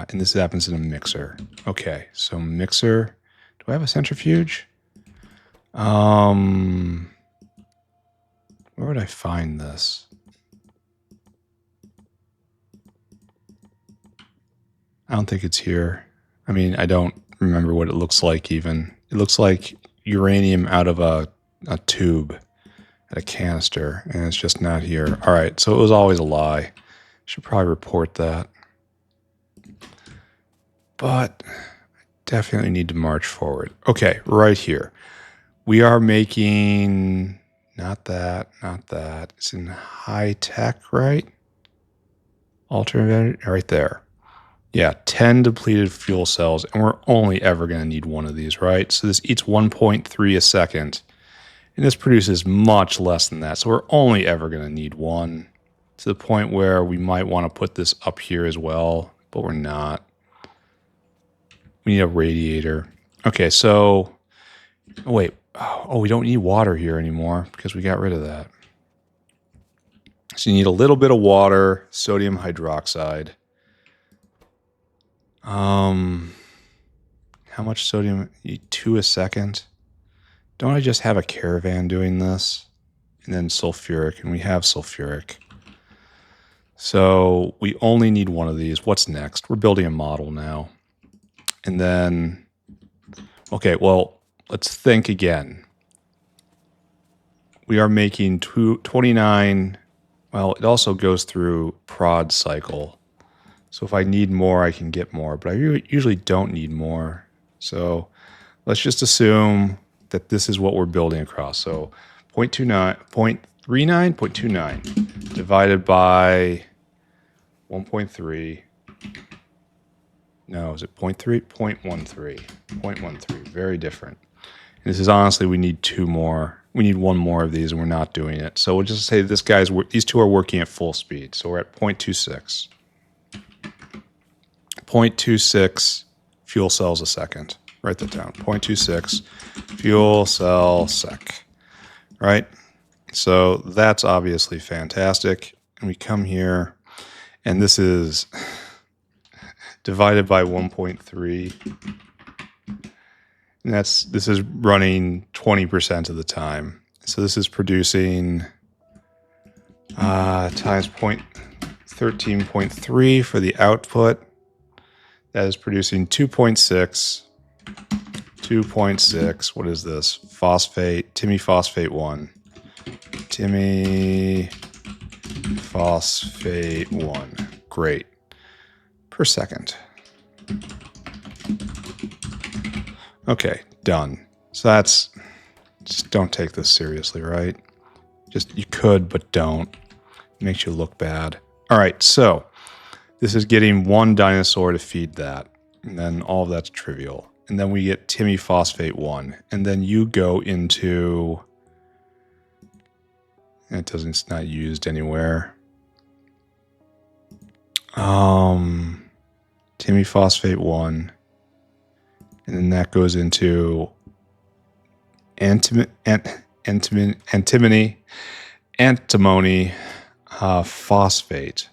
and this happens in a mixer. Okay, so mixer. Do I have a centrifuge? Where would I find this? I don't think it's here. I mean, I don't remember what it looks like even. It looks like uranium out of a tube at a canister, and it's just not here. All right, so it was always a lie. Should probably report that. But I definitely need to march forward. Okay, right here. We are making, not that. It's in high tech, right? Alternate, right there. Yeah, 10 depleted fuel cells, and we're only ever going to need one of these, right? So this eats 1.3 a second, and this produces much less than that. So we're only ever going to need one, to the point where we might want to put this up here as well, but we're not. We need a radiator. Okay, so, wait. Oh, we don't need water here anymore because we got rid of that. So you need a little bit of water, sodium hydroxide. How much sodium? You need 2 a second. Don't I just have a caravan doing this? And then sulfuric, and we have sulfuric. So we only need one of these. What's next? We're building a model now. And then, okay, well, let's think again. We are making 29, well, it also goes through prod cycle. So if I need more, I can get more, but I usually don't need more. So let's just assume that this is what we're building across. So 0.39 divided by 1.3. No, is it 0.3? 0.13. 0.13. Very different. And this is honestly, we need 2 more. We need 1 more of these, and we're not doing it. So we'll just say these 2 are working at full speed. So we're at 0.26. 0.26 fuel cells a second. Write that down. 0.26 fuel cell sec. Right? So that's obviously fantastic. And we come here, and this is divided by 1.3. And this is running 20% of the time. So this is producing times 13.3 for the output. That is producing 2.6. 2.6. What is this? Phosphate. Timmy phosphate 1. Timmy phosphate 1. Great. Per second. Okay, done. So that's, just don't take this seriously, right? Just, you could, but don't. It makes you look bad. All right, so this is getting one dinosaur to feed that. And then all of that's trivial. And then we get Timmy phosphate 1. And then you go into, it's not used anywhere. Timmy phosphate 1. And then that goes into antimony phosphate.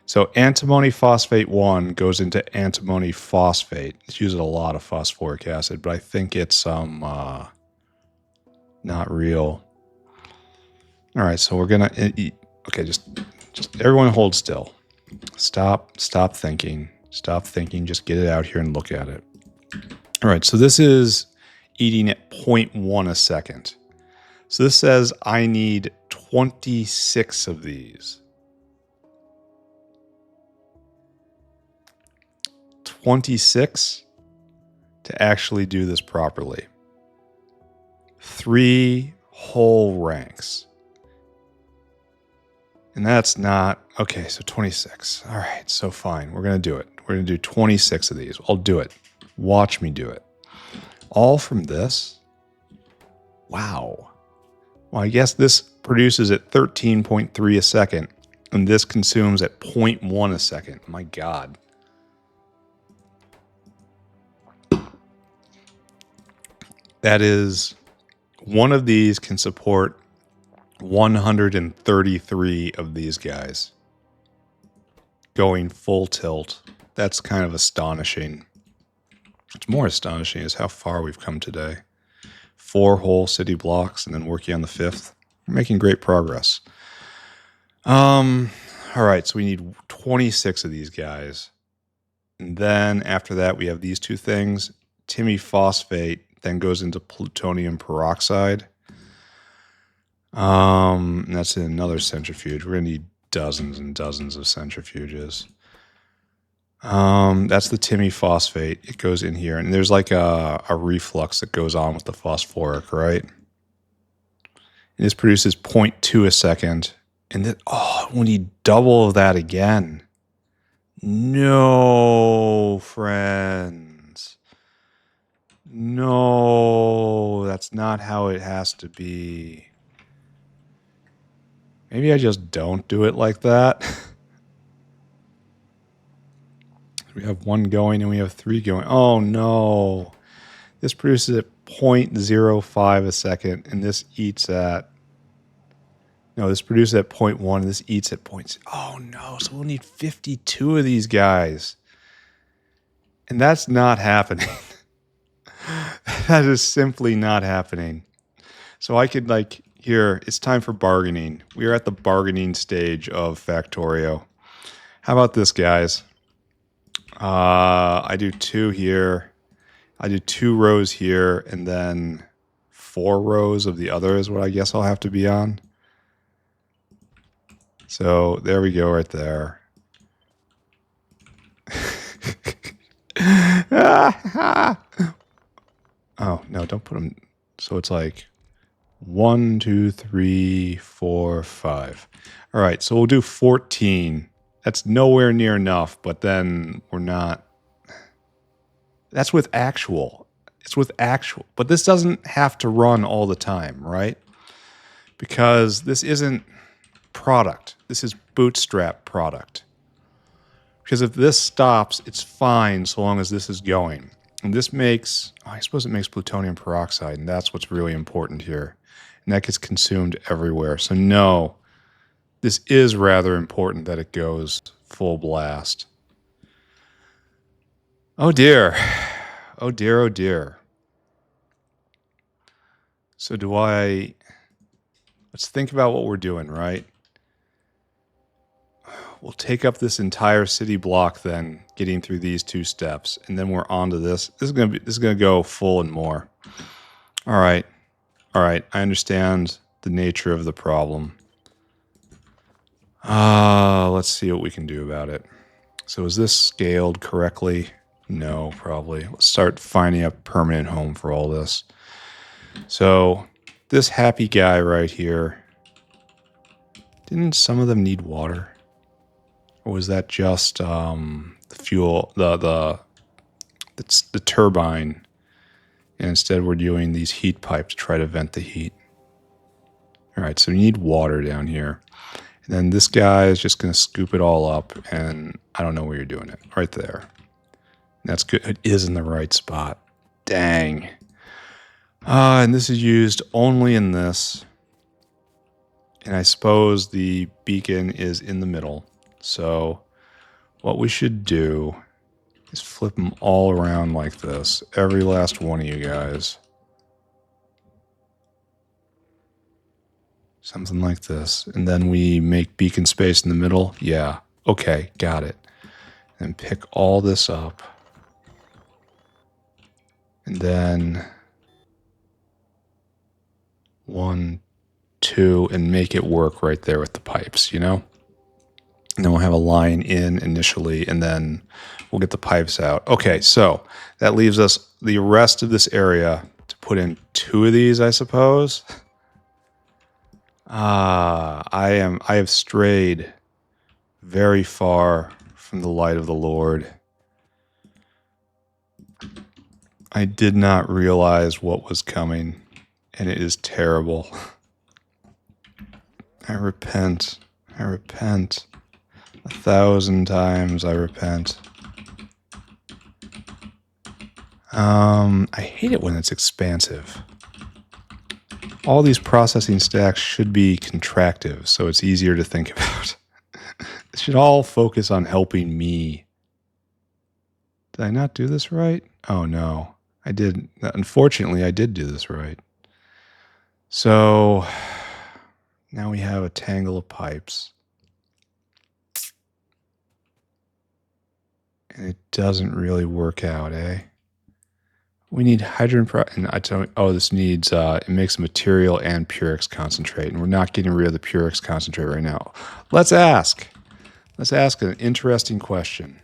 So antimony phosphate 1 goes into antimony phosphate. It uses a lot of phosphoric acid, but I think it's not real. All right, so we're gonna okay. Just everyone hold still. Stop thinking. Stop thinking. Just get it out here and look at it. All right, so this is eating at 0.1 a second. So this says I need 26 of these. 26 to actually do this properly. 3 whole ranks. And that's not, okay, so 26. All right, so fine, we're gonna do it. We're gonna do 26 of these. I'll do it. Watch me do it. All from this? Wow. Well, I guess this produces at 13.3 a second, and this consumes at 0.1 a second. My God. That is, one of these can support 133 of these guys going full tilt. That's kind of astonishing. What's more astonishing is how far we've come today. 4 whole city blocks and then working on the 5th. We're making great progress. All right, so we need 26 of these guys. And then after that, we have these 2 things. Timmy phosphate then goes into plutonium peroxide. And that's in another centrifuge. We're going to need dozens and dozens of centrifuges. That's the Timmy phosphate. It goes in here, and there's like a reflux that goes on with the phosphoric, right? And this produces 0.2 a second. And then, we need double of that again. No, friends. No, that's not how it has to be. Maybe I just don't do it like that. We have 1 going and we have 3 going. Oh no. This produces at 0.05 a second, and this eats at, no, this produces at 0.1 and this eats at 0.0. Oh no, so we'll need 52 of these guys. And that's not happening. That is simply not happening. So I could here, it's time for bargaining. We are at the bargaining stage of Factorio. How about this, guys? I do 2 here. I do 2 rows here, and then 4 rows of the other is what I guess I'll have to be on. So there we go right there. Oh, no, don't put them. So it's like 1, 2, 3, 4, 5. All right, so we'll do 14. That's nowhere near enough, but then we're not. That's with actual. It's with actual. But this doesn't have to run all the time, right? Because this isn't product. This is bootstrap product. Because if this stops, it's fine so long as this is going. And this makes, I suppose it makes plutonium peroxide, and that's what's really important here. And that gets consumed everywhere. So no, this is rather important that it goes full blast. Oh dear. Oh dear, oh dear. So let's think about what we're doing, right? We'll take up this entire city block then, getting through these 2 steps, and then we're on to this. This is gonna go full and more. All right. I understand the nature of the problem. Let's see what we can do about it. So is this scaled correctly? No, probably. Let's start finding a permanent home for all this. So this happy guy right here, didn't some of them need water? Or was that just the fuel, the turbine? And instead we're doing these heat pipes to try to vent the heat. All right, so you need water down here. And then this guy is just going to scoop it all up, and I don't know where you're doing it. Right there. That's good. It is in the right spot. Dang. And this is used only in this. And I suppose the beacon is in the middle. So what we should do is flip them all around like this. Every last one of you guys. Something like this. And then we make beacon space in the middle. Yeah. Okay, got it. And pick all this up. And then 1, 2, and make it work right there with the pipes, you know? And then we'll have a line in initially, and then we'll get the pipes out. Okay, so that leaves us the rest of this area to put in 2 of these, I suppose. I have strayed very far from the light of the Lord. I did not realize what was coming, and it is terrible. I repent. 1,000 times I repent. I hate it when it's expansive. All these processing stacks should be contractive, so it's easier to think about. It should all focus on helping me. Did I not do this right? Oh no, I did. Unfortunately, I did do this right. So now we have a tangle of pipes. And it doesn't really work out, eh? We need hydrogen and I tell you, oh, this needs, it makes material and Purex concentrate, and we're not getting rid of the Purex concentrate right now. Let's ask an interesting question.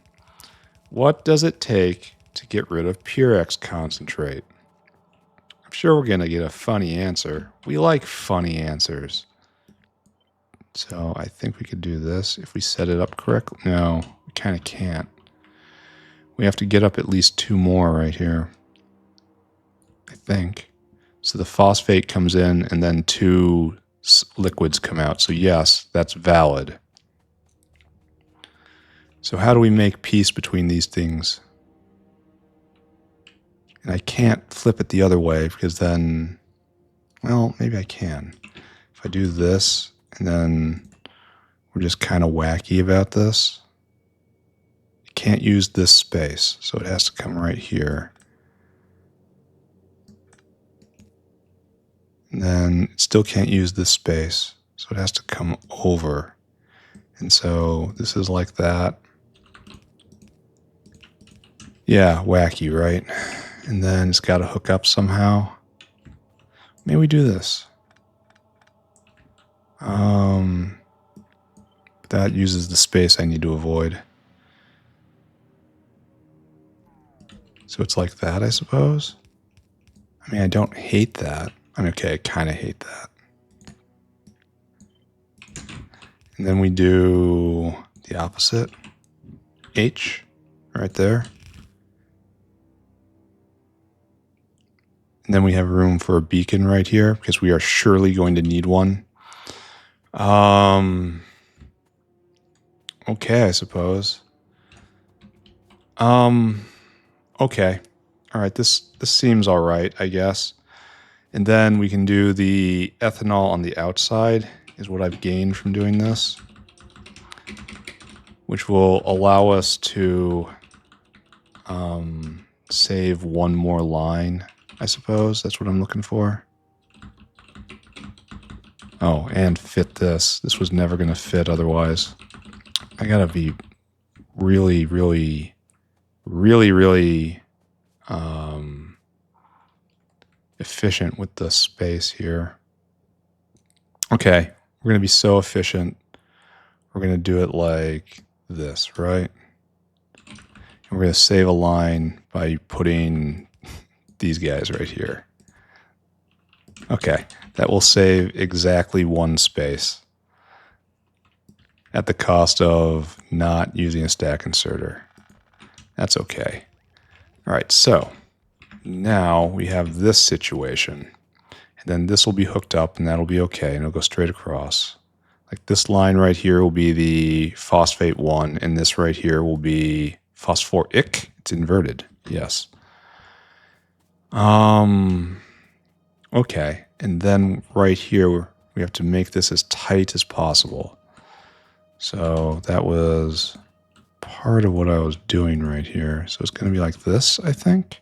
What does it take to get rid of Purex concentrate? I'm sure we're going to get a funny answer. We like funny answers. So I think we could do this if we set it up correctly. No, we kind of can't. We have to get up at least 2 more right here. I think. So the phosphate comes in and then 2 liquids come out. So yes, that's valid. So how do we make peace between these things? And I can't flip it the other way because then, well, maybe I can. If I do this and then we're just kind of wacky about this. You can't use this space, so it has to come right here. And then it still can't use this space, so it has to come over. And so this is like that. Yeah, wacky, right? And then it's got to hook up somehow. Maybe we do this. That uses the space I need to avoid. So it's like that, I suppose. I mean, I don't hate that. I mean, okay, I kind of hate that. And then we do the opposite. H, right there. And then we have room for a beacon right here because we are surely going to need one. Okay, I suppose. Okay. All right, this seems all right, I guess. And then we can do the ethanol on the outside is what I've gained from doing this, which will allow us to save 1 more line, I suppose. That's what I'm looking for. Oh, and fit this. This was never going to fit otherwise. I got to be really, really, really, really efficient with the space here. Okay, we're going to be so efficient. We're going to do it like this, right? And we're going to save a line by putting these guys right here. Okay, that will save exactly one space at the cost of not using a stack inserter. That's okay. All right, so now we have this situation. And then this will be hooked up, and that'll be okay, and it'll go straight across. Like this line right here will be the phosphate 1, and this right here will be phosphoric. It's inverted, yes. Okay, and then right here, we have to make this as tight as possible. So that was part of what I was doing right here. So it's going to be like this, I think.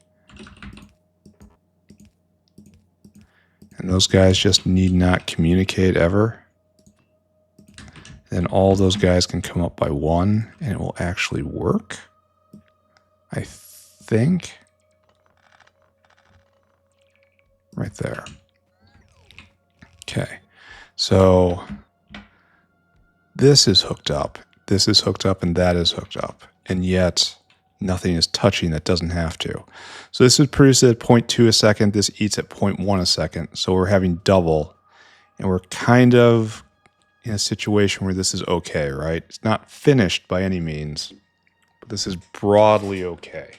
And those guys just need not communicate ever. Then all those guys can come up by 1, and it will actually work, I think. Right there. Okay, so this is hooked up, this is hooked up, and that is hooked up. And yet nothing is touching that doesn't have to. So this is produced at 0.2 a second. This eats at 0.1 a second. So we're having double. And we're kind of in a situation where this is okay, right? It's not finished by any means, but this is broadly okay.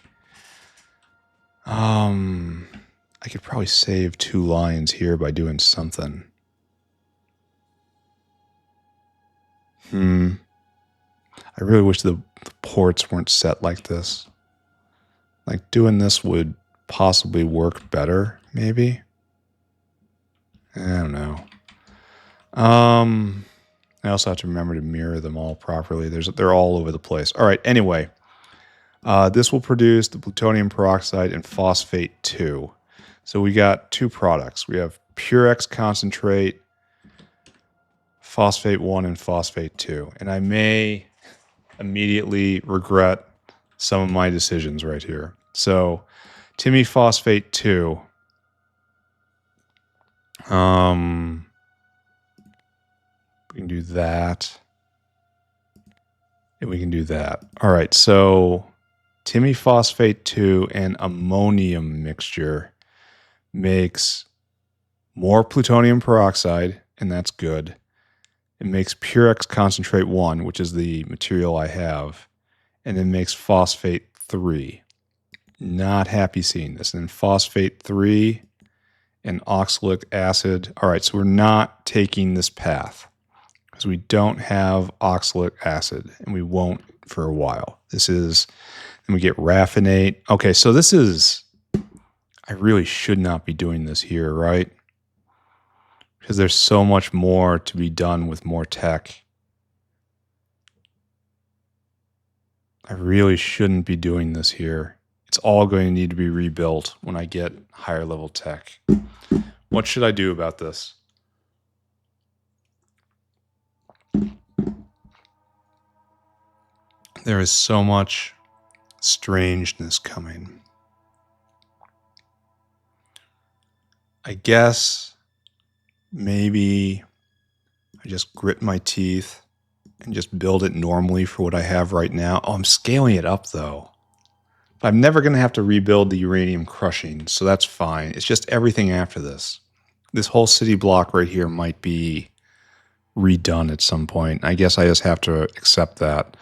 I could probably save 2 lines here by doing something. I really wish the ports weren't set like this. Like doing this would possibly work better, maybe. I don't know. I also have to remember to mirror them all properly. They're all over the place. All right, anyway. This will produce the plutonium peroxide and phosphate 2. So we got 2 products. We have Purex concentrate, phosphate 1, and phosphate 2. And I may immediately regret some of my decisions right here. So Timmy phosphate 2. We can do that. And we can do that. All right, so Timmy phosphate 2 and ammonium mixture makes more plutonium peroxide, and that's good. It makes Purex concentrate 1, which is the material I have, and it makes phosphate 3. Not happy seeing this. And then phosphate 3 and oxalic acid. All right, so we're not taking this path because we don't have oxalic acid, and we won't for a while. This is, and we get raffinate. Okay, so this is, I really should not be doing this here, right? Because there's so much more to be done with more tech. I really shouldn't be doing this here. It's all going to need to be rebuilt when I get higher level tech. What should I do about this? There is so much strangeness coming. I guess maybe I just grit my teeth and just build it normally for what I have right now. Oh, I'm scaling it up though. But I'm never going to have to rebuild the uranium crushing, so that's fine. It's just everything after this. This whole city block right here might be redone at some point. I guess I just have to accept that.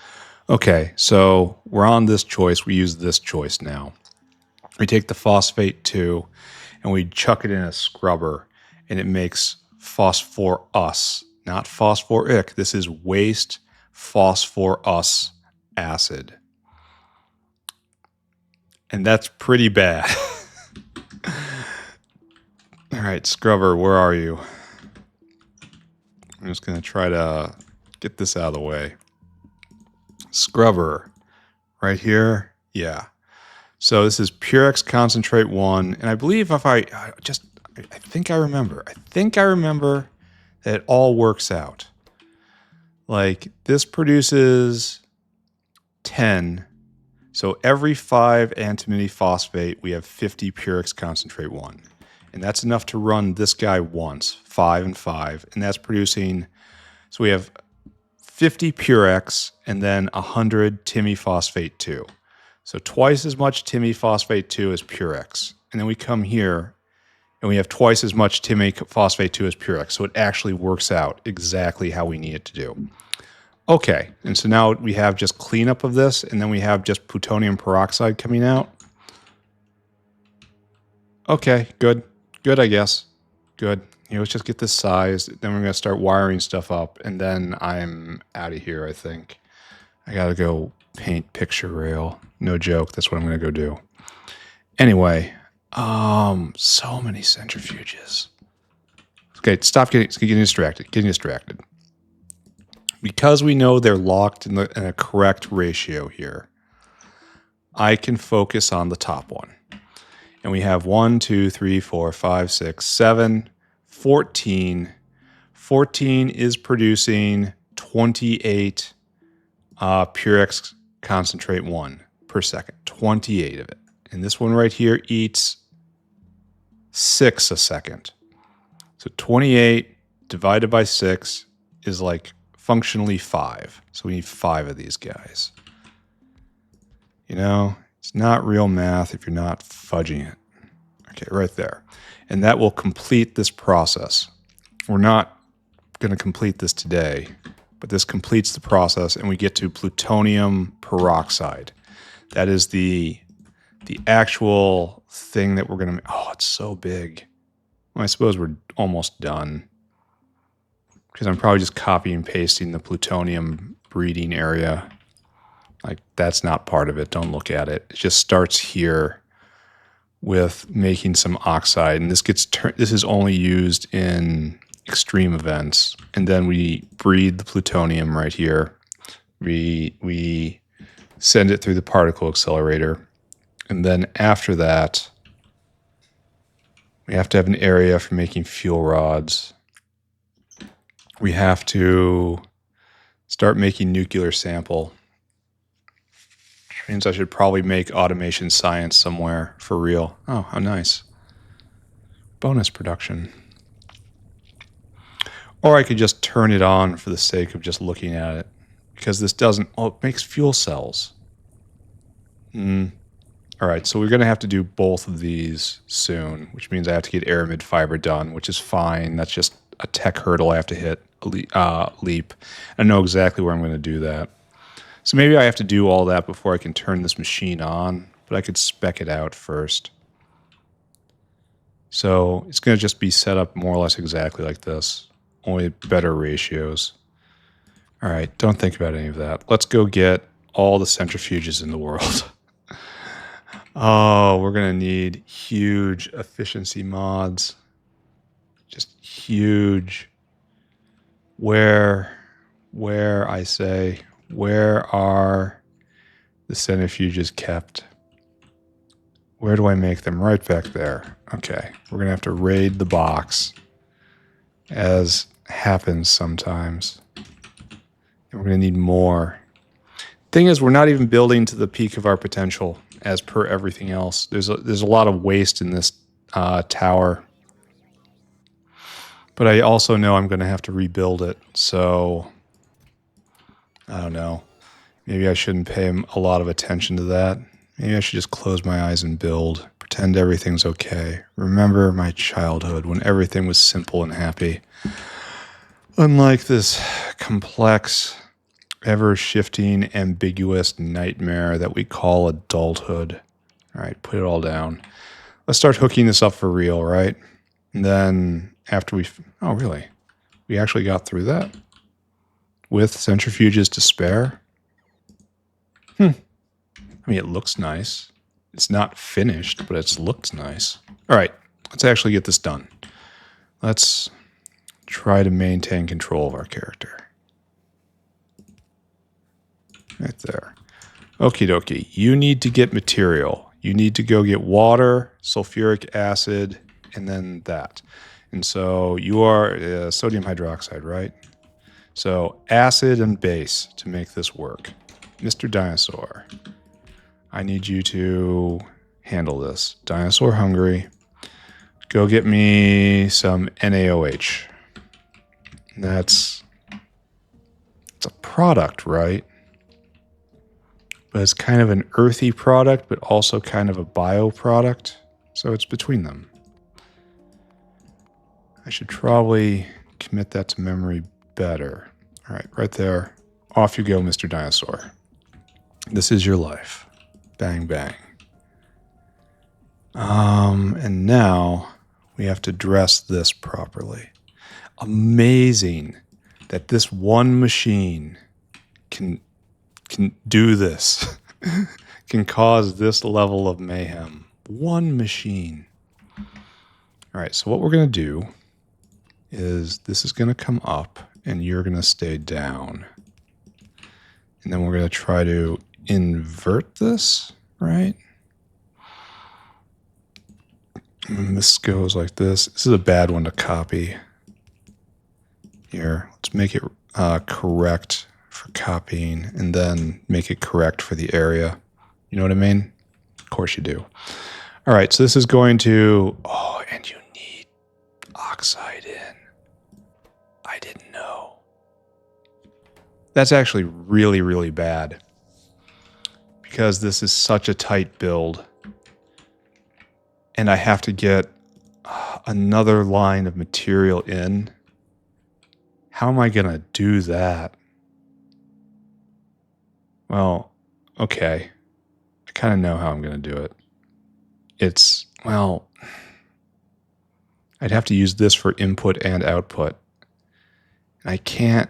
Okay, so we're on this choice. We use this choice now. We take the phosphate 2 and we chuck it in a scrubber, and it makes phosphorus, not phosphoric. This is waste phosphorus acid. And that's pretty bad. All right, scrubber, where are you? I'm just going to try to get this out of the way. Scrubber, right here. Yeah. So this is Purex concentrate 1. And I believe if I think I remember It all works out. Like this produces 10. So every 5 antimony phosphate, we have 50 Purex concentrate 1. And that's enough to run this guy once, 5 and 5. And that's producing, so we have 50 Purex and then 100 Timmy phosphate 2. So twice as much Timmy phosphate 2 as Purex. And then we come here and we have twice as much Timmy phosphate 2 as Purex. So it actually works out exactly how we need it to do. Okay, and so now we have just cleanup of this, and then we have just plutonium peroxide coming out. Okay, good. Good, I guess. Good. Let's just get this sized. Then we're going to start wiring stuff up, and then I'm out of here, I think. I got to go paint picture rail. No joke, that's what I'm going to go do. Anyway, so many centrifuges. Okay, stop getting distracted. Getting distracted. Because we know they're locked in a correct ratio here, I can focus on the top one. And we have 1, 2, 3, 4, 5, 6, 7, 14. 14 is producing 28 Purex concentrate 1 per second. 28 of it. And this one right here eats 6 a second. So 28 divided by 6 is like functionally 5. So we need 5 of these guys. It's not real math if you're not fudging it. Okay, right there. And that will complete this process. We're not going to complete this today, but this completes the process and we get to plutonium peroxide. That is the actual thing that we're going to... Oh, it's so big. Well, I suppose we're almost done. Because I'm probably just copy and pasting the plutonium breeding area. Like, that's not part of it. Don't look at it. It just starts here with making some oxide. And this is only used in extreme events. And then we breed the plutonium right here. We send it through the particle accelerator. And then after that, we have to have an area for making fuel rods. We have to start making nuclear sample. Which means I should probably make automation science somewhere for real. Oh, how nice. Bonus production. Or I could just turn it on for the sake of just looking at it. Because this doesn't... Oh, it makes fuel cells. All right, so we're going to have to do both of these soon, which means I have to get Aramid Fiber done, which is fine. That's just a tech hurdle I have to hit, leap. I know exactly where I'm going to do that. So maybe I have to do all that before I can turn this machine on, but I could spec it out first. So it's going to just be set up more or less exactly like this, only better ratios. All right, don't think about any of that. Let's go get all the centrifuges in the world. Oh, we're going to need huge efficiency mods. Just huge. Where I say, where are the centrifuges kept? Where do I make them? Right back there. Okay, we're going to have to raid the box, as happens sometimes. And we're going to need more. Thing is, we're not even building to the peak of our potential as per everything else. There's a lot of waste in this tower. But I also know I'm going to have to rebuild it, so I don't know. Maybe I shouldn't pay a lot of attention to that. Maybe I should just close my eyes and build. Pretend everything's okay. Remember my childhood when everything was simple and happy. Unlike this complex, ever-shifting, ambiguous nightmare that we call adulthood. All right, put it all down. Let's start hooking this up for real, right? And then after oh, really? We actually got through that? With centrifuges to spare? I mean, it looks nice. It's not finished, but it's looked nice. All right, let's actually get this done. Let's try to maintain control of our character. Right there. Okie dokie. You need to get material. You need to go get water, sulfuric acid, and then that. And so you are sodium hydroxide, right? So acid and base to make this work. Mr. Dinosaur, I need you to handle this. Dinosaur hungry. Go get me some NaOH. It's a product, right? But it's kind of an earthy product, but also kind of a bio product. So it's between them. I should probably commit that to memory better. All right, right there. Off you go, Mr. Dinosaur. This is your life. Bang, bang. And now we have to dress this properly. Amazing that this one machine can do this, can cause this level of mayhem. One machine. All right, so what we're going to do is this is going to come up and you're going to stay down. And then we're going to try to invert this, right? And this goes like this. This is a bad one to copy. Here, let's make it correct for copying and then make it correct for the area. You know what I mean? Of course you do. All right, so this is going to... Oh, and you need oxide in. I didn't know. That's actually really, really bad because this is such a tight build. And I have to get another line of material in. How am I going to do that? Well, okay. I kind of know how I'm going to do it. It's, well, I'd have to use this for input and output. And I can't.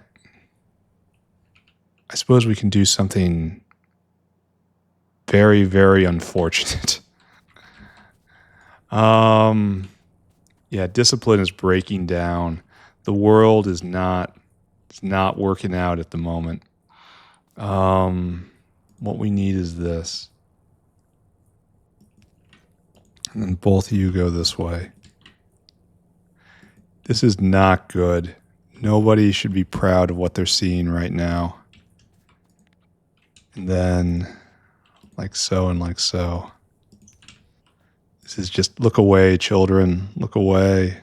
I suppose we can do something very, very unfortunate. Yeah, discipline is breaking down. The world is not working out at the moment. What we need is this. And then both of you go this way. This is not good. Nobody should be proud of what they're seeing right now. And then like so and like so. This is just, look away, children, look away.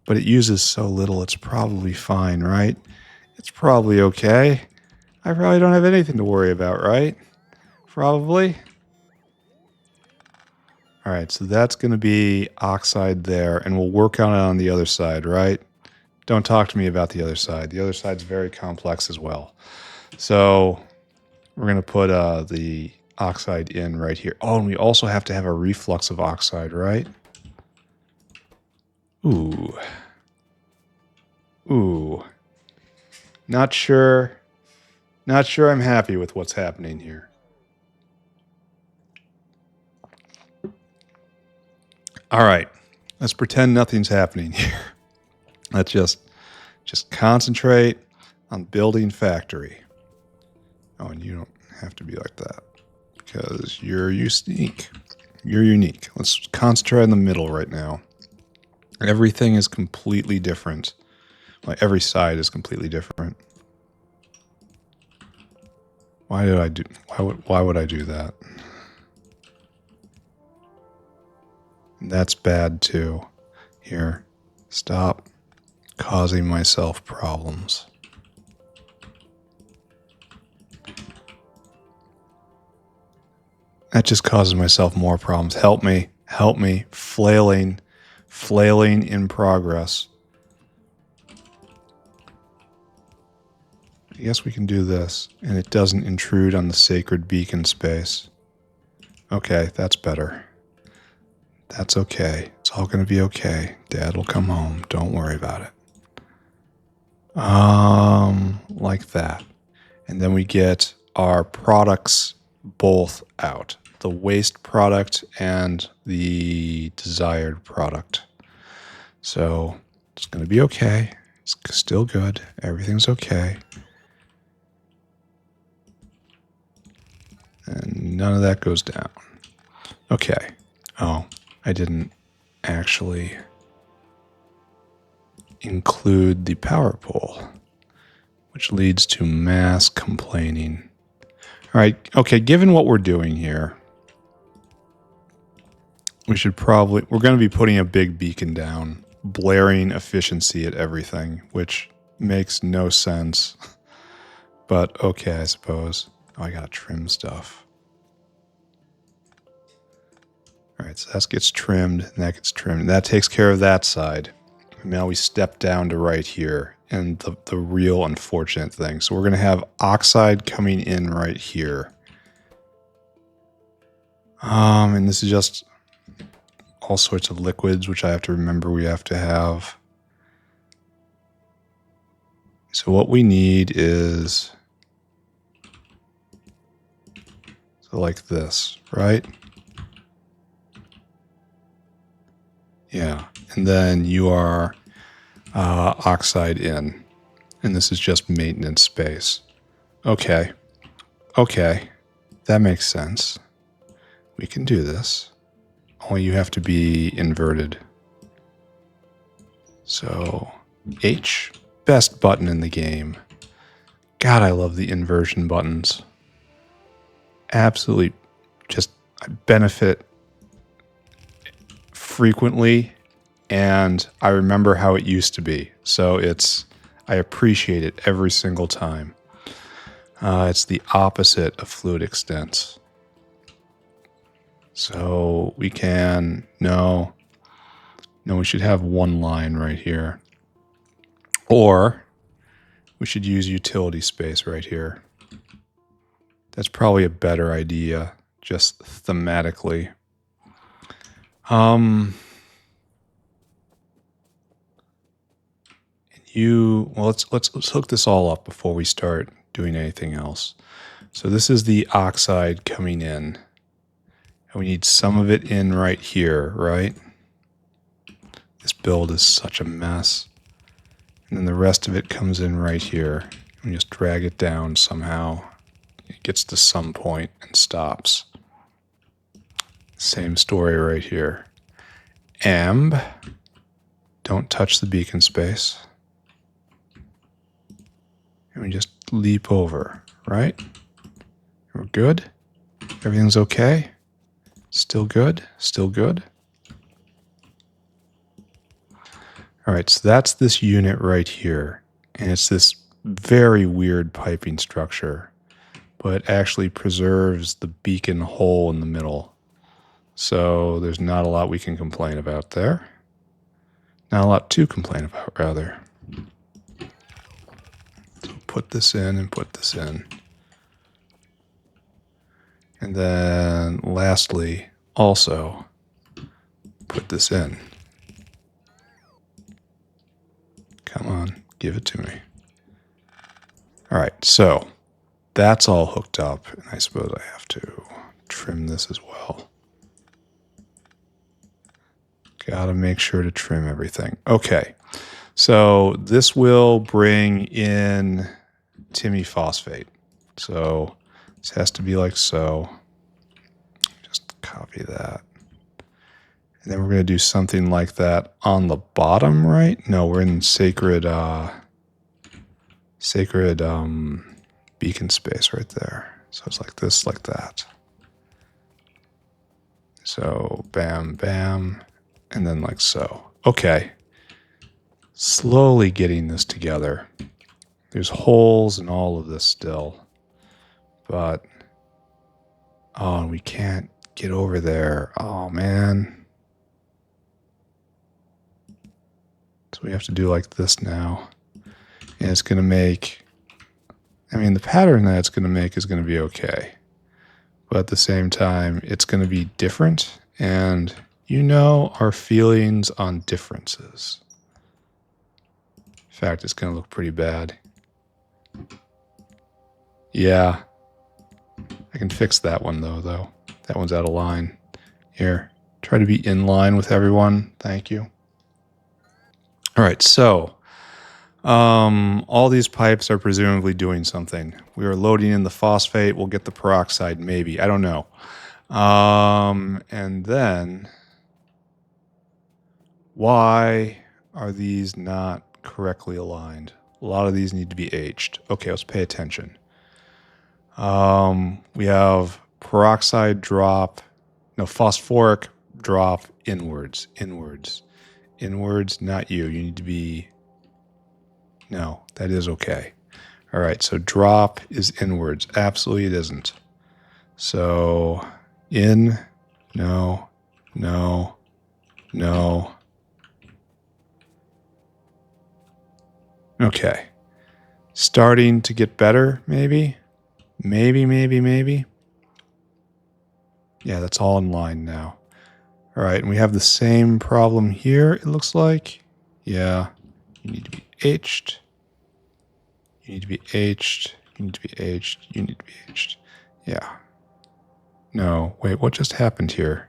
But it uses so little, it's probably fine, right? It's probably okay. I probably don't have anything to worry about, right? Probably. All right, so that's going to be oxide there, and we'll work on it on the other side, right? Don't talk to me about the other side. The other side's very complex as well. So we're going to put the oxide in right here. Oh, and we also have to have a reflux of oxide, right? Ooh. Ooh. Not sure I'm happy with what's happening here. All right. Let's pretend nothing's happening here. Let's just concentrate on building factory. Oh, and you don't have to be like that because you're unique. You're unique. Let's concentrate in the middle right now. Everything is completely different. Like every side is completely different. Why would I do that? That's bad too. Here, stop causing myself problems. That just causes myself more problems. Help me, flailing in progress. I guess we can do this, and it doesn't intrude on the sacred beacon space. Okay, that's better. That's okay. It's all going to be okay. Dad will come home. Don't worry about it. Like that. And then we get our products both out. The waste product and the desired product. So it's going to be okay. It's still good. Everything's okay. And none of that goes down. Okay. Oh, I didn't actually include the power pole, which leads to mass complaining. All right, okay, given what we're doing here, we're going to be putting a big beacon down, blaring efficiency at everything, which makes no sense. But okay, I suppose. Oh, I gotta trim stuff. All right, so that gets trimmed, and that gets trimmed. And that takes care of that side. And now we step down to right here, and the real unfortunate thing. So we're going to have oxide coming in right here. And this is just all sorts of liquids, which I have to remember we have to have. So what we need is, so like this, right? Yeah, and then you are oxide in, and this is just maintenance space. Okay, that makes sense. We can do this. Only you have to be inverted. So, H, best button in the game. God, I love the inversion buttons. Absolutely, just I benefit frequently, and I remember how it used to be. So I appreciate it every single time. It's the opposite of fluid extents. So we can, no, we should have one line right here. Or we should use utility space right here. That's probably a better idea, just thematically. Let's hook this all up before we start doing anything else. So this is the oxide coming in. And we need some of it in right here, right? This build is such a mess. And then the rest of it comes in right here. And just drag it down somehow. It gets to some point and stops. Same story right here. Amb, don't touch the beacon space. And we just leap over, right? We're good? Everything's okay? Still good? Still good? All right, so that's this unit right here. And it's this very weird piping structure, but it actually preserves the beacon hole in the middle. So there's not a lot we can complain about there. Not a lot to complain about, rather. So put this in and put this in. And then lastly, also put this in. Come on, give it to me. All right, so that's all hooked up, and I suppose I have to trim this as well. Gotta make sure to trim everything. Okay, so this will bring in Timmy phosphate. So this has to be like so. Just copy that. And then we're going to do something like that on the bottom, right? No, we're in sacred beacon space right there. So it's like this, like that. So bam, bam, and then like so. Okay. Slowly getting this together. There's holes in all of this still. But, oh, we can't get over there. Oh, man. So we have to do like this now. And it's going to make, the pattern that it's going to make is going to be okay. But at the same time, it's going to be different. And you know our feelings on differences. In fact, it's going to look pretty bad. Yeah. I can fix that one though. That one's out of line. Here, try to be in line with everyone. Thank you. All right, so all these pipes are presumably doing something. We are loading in the phosphate. We'll get the peroxide, maybe. I don't know. And then, why are these not correctly aligned. A lot of these need to be aged. Okay, let's pay attention. We have peroxide drop, no, phosphoric drop inwards, not you. You need to be, no, that is okay. All right, so drop is inwards. Absolutely it isn't. So in, no. Okay. Starting to get better, maybe. Maybe. Yeah, that's all in line now. All right, and we have the same problem here, it looks like. Yeah, you need to be aged. You need to be aged. You need to be aged. You need to be aged. Yeah. No, wait, what just happened here?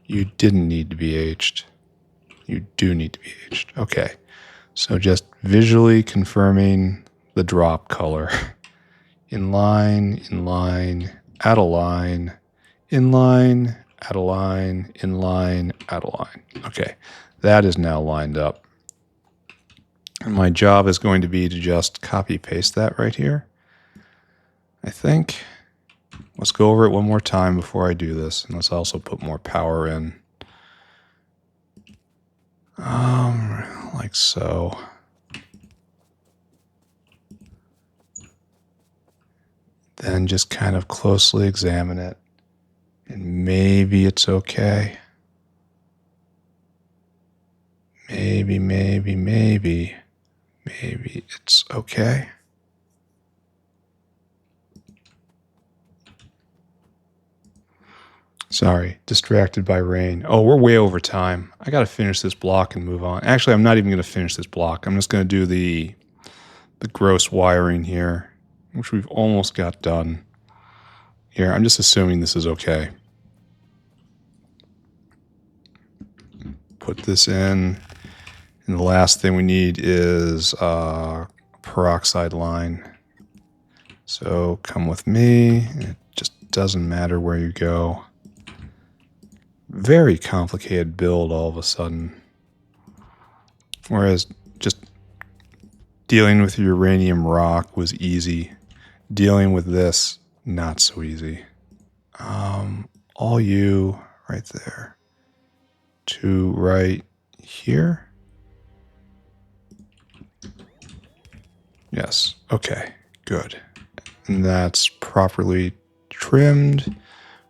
You didn't need to be aged. You do need to be aged. Okay. So just visually confirming the drop color. In line, add a line, in line, add a line, in line, add a line. Okay, that is now lined up. And my job is going to be to just copy paste that right here. I think. Let's go over it one more time before I do this. And let's also put more power in. Like so. Then just kind of closely examine it. And maybe it's okay. Maybe it's okay. Sorry, distracted by rain. Oh, we're way over time. I got to finish this block and move on. Actually, I'm not even going to finish this block. I'm just going to do the gross wiring here, which we've almost got done. Here, I'm just assuming this is okay. Put this in. And the last thing we need is a peroxide line. So come with me. It just doesn't matter where you go. Very complicated build all of a sudden. Whereas just dealing with uranium rock was easy. Dealing with this, not so easy. All you right there. To right here. Yes. Okay. Good. And that's properly trimmed.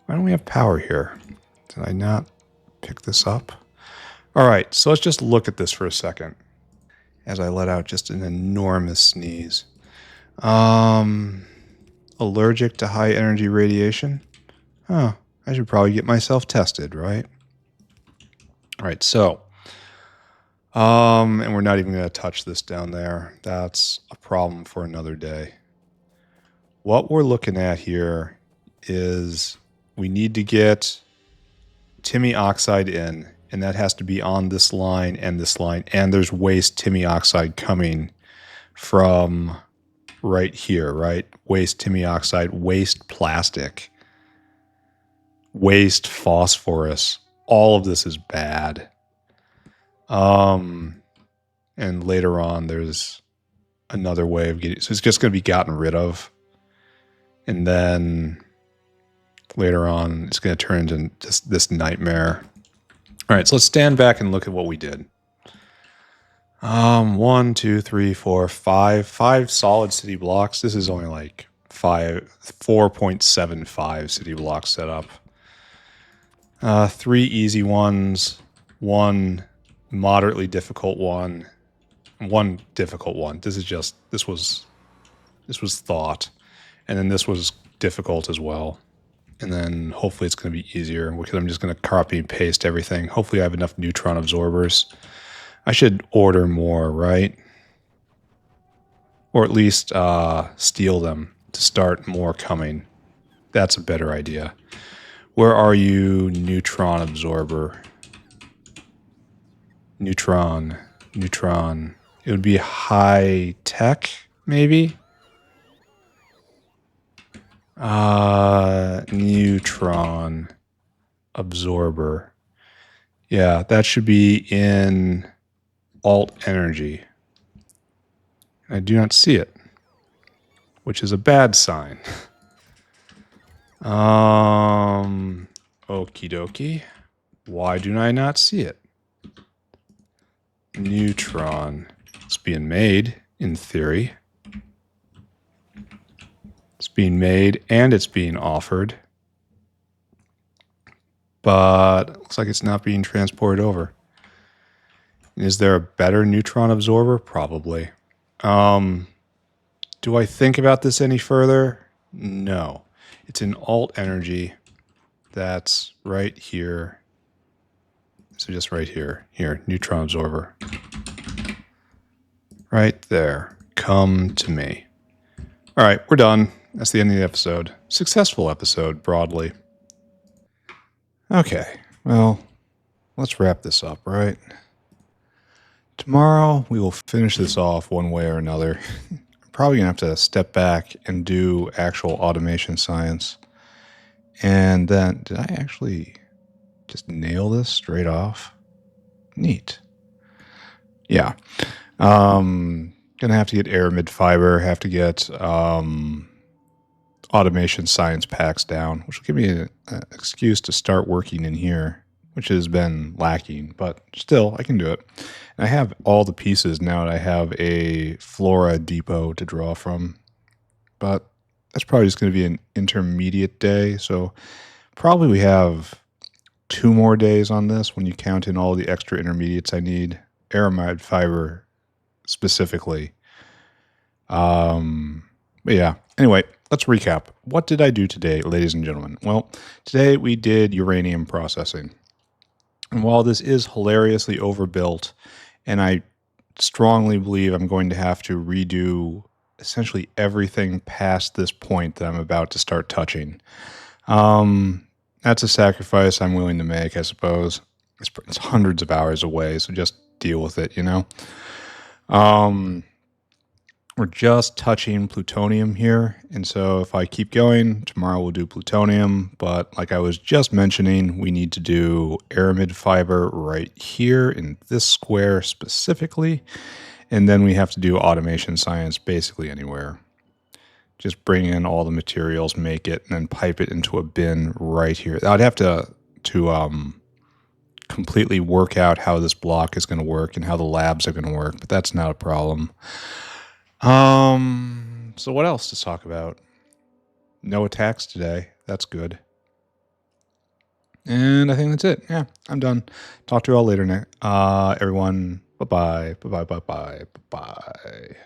Why don't we have power here? Did I not pick this up? All right. So let's just look at this for a second as I let out just an enormous sneeze. Allergic to high energy radiation? Oh, I should probably get myself tested, right? All right. So, and we're not even going to touch this down there. That's a problem for another day. What we're looking at here is we need to get Timmy oxide in, and that has to be on this line and this line. And there's waste Timmy oxide coming from right here, right? Waste Timmy oxide, waste plastic, waste phosphorus. All of this is bad. And later on, there's another way of getting, so it's just going to be gotten rid of. And then later on, it's going to turn into just this nightmare. All right, so let's stand back and look at what we did. 1, 2, 3, 4, 5 solid city blocks. This is only like 4.75 city blocks set up. 3 easy ones, 1 moderately difficult one, 1 difficult one. This was thought. And then this was difficult as well. And then hopefully it's going to be easier because I'm just going to copy and paste everything. Hopefully I have enough neutron absorbers. I should order more, right? Or at least steal them to start more coming. That's a better idea. Where are you, neutron absorber? Neutron. It would be high tech, maybe? Neutron absorber. Yeah, that should be in alt energy. I do not see it, which is a bad sign. Okie dokie. Why do I not see it? Neutron. It's being made, in theory. It's being made and it's being offered. But it looks like it's not being transported over. Is there a better neutron absorber? Probably. Do I think about this any further? No. It's in alt energy. That's right here. So just right here. Here, neutron absorber. Right there. Come to me. All right, we're done. That's the end of the episode. Successful episode, broadly. Okay, well, let's wrap this up, right? Tomorrow, we will finish this off one way or another. I'm probably going to have to step back and do actual automation science. And then, did I actually just nail this straight off? Neat. Yeah. Gonna have to get Aramid Fiber, have to get automation science packs down, which will give me an excuse to start working in here, which has been lacking, but still, I can do it. And I have all the pieces now that I have a Flora depot to draw from, but that's probably just going to be an intermediate day, so probably we have 2 more days on this when you count in all the extra intermediates I need. Aramid Fiber specifically. But yeah, anyway, let's recap. What did I do today, ladies and gentlemen? Well, today we did uranium processing. And while this is hilariously overbuilt, and I strongly believe I'm going to have to redo essentially everything past this point that I'm about to start touching. That's a sacrifice I'm willing to make, I suppose. It's hundreds of hours away, so just deal with it, you know? We're just touching plutonium here, and so if I keep going, tomorrow we'll do plutonium, but like I was just mentioning, we need to do aramid fiber right here in this square specifically, and then we have to do automation science basically anywhere. Just bring in all the materials, make it, and then pipe it into a bin right here. I'd have to completely work out how this block is going to work and how the labs are going to work, but that's not a problem. So what else to talk about? No attacks today. That's good. And I think that's it. Yeah, I'm done. Talk to you all later, everyone. Bye-bye. Bye-bye. Bye-bye. Bye-bye.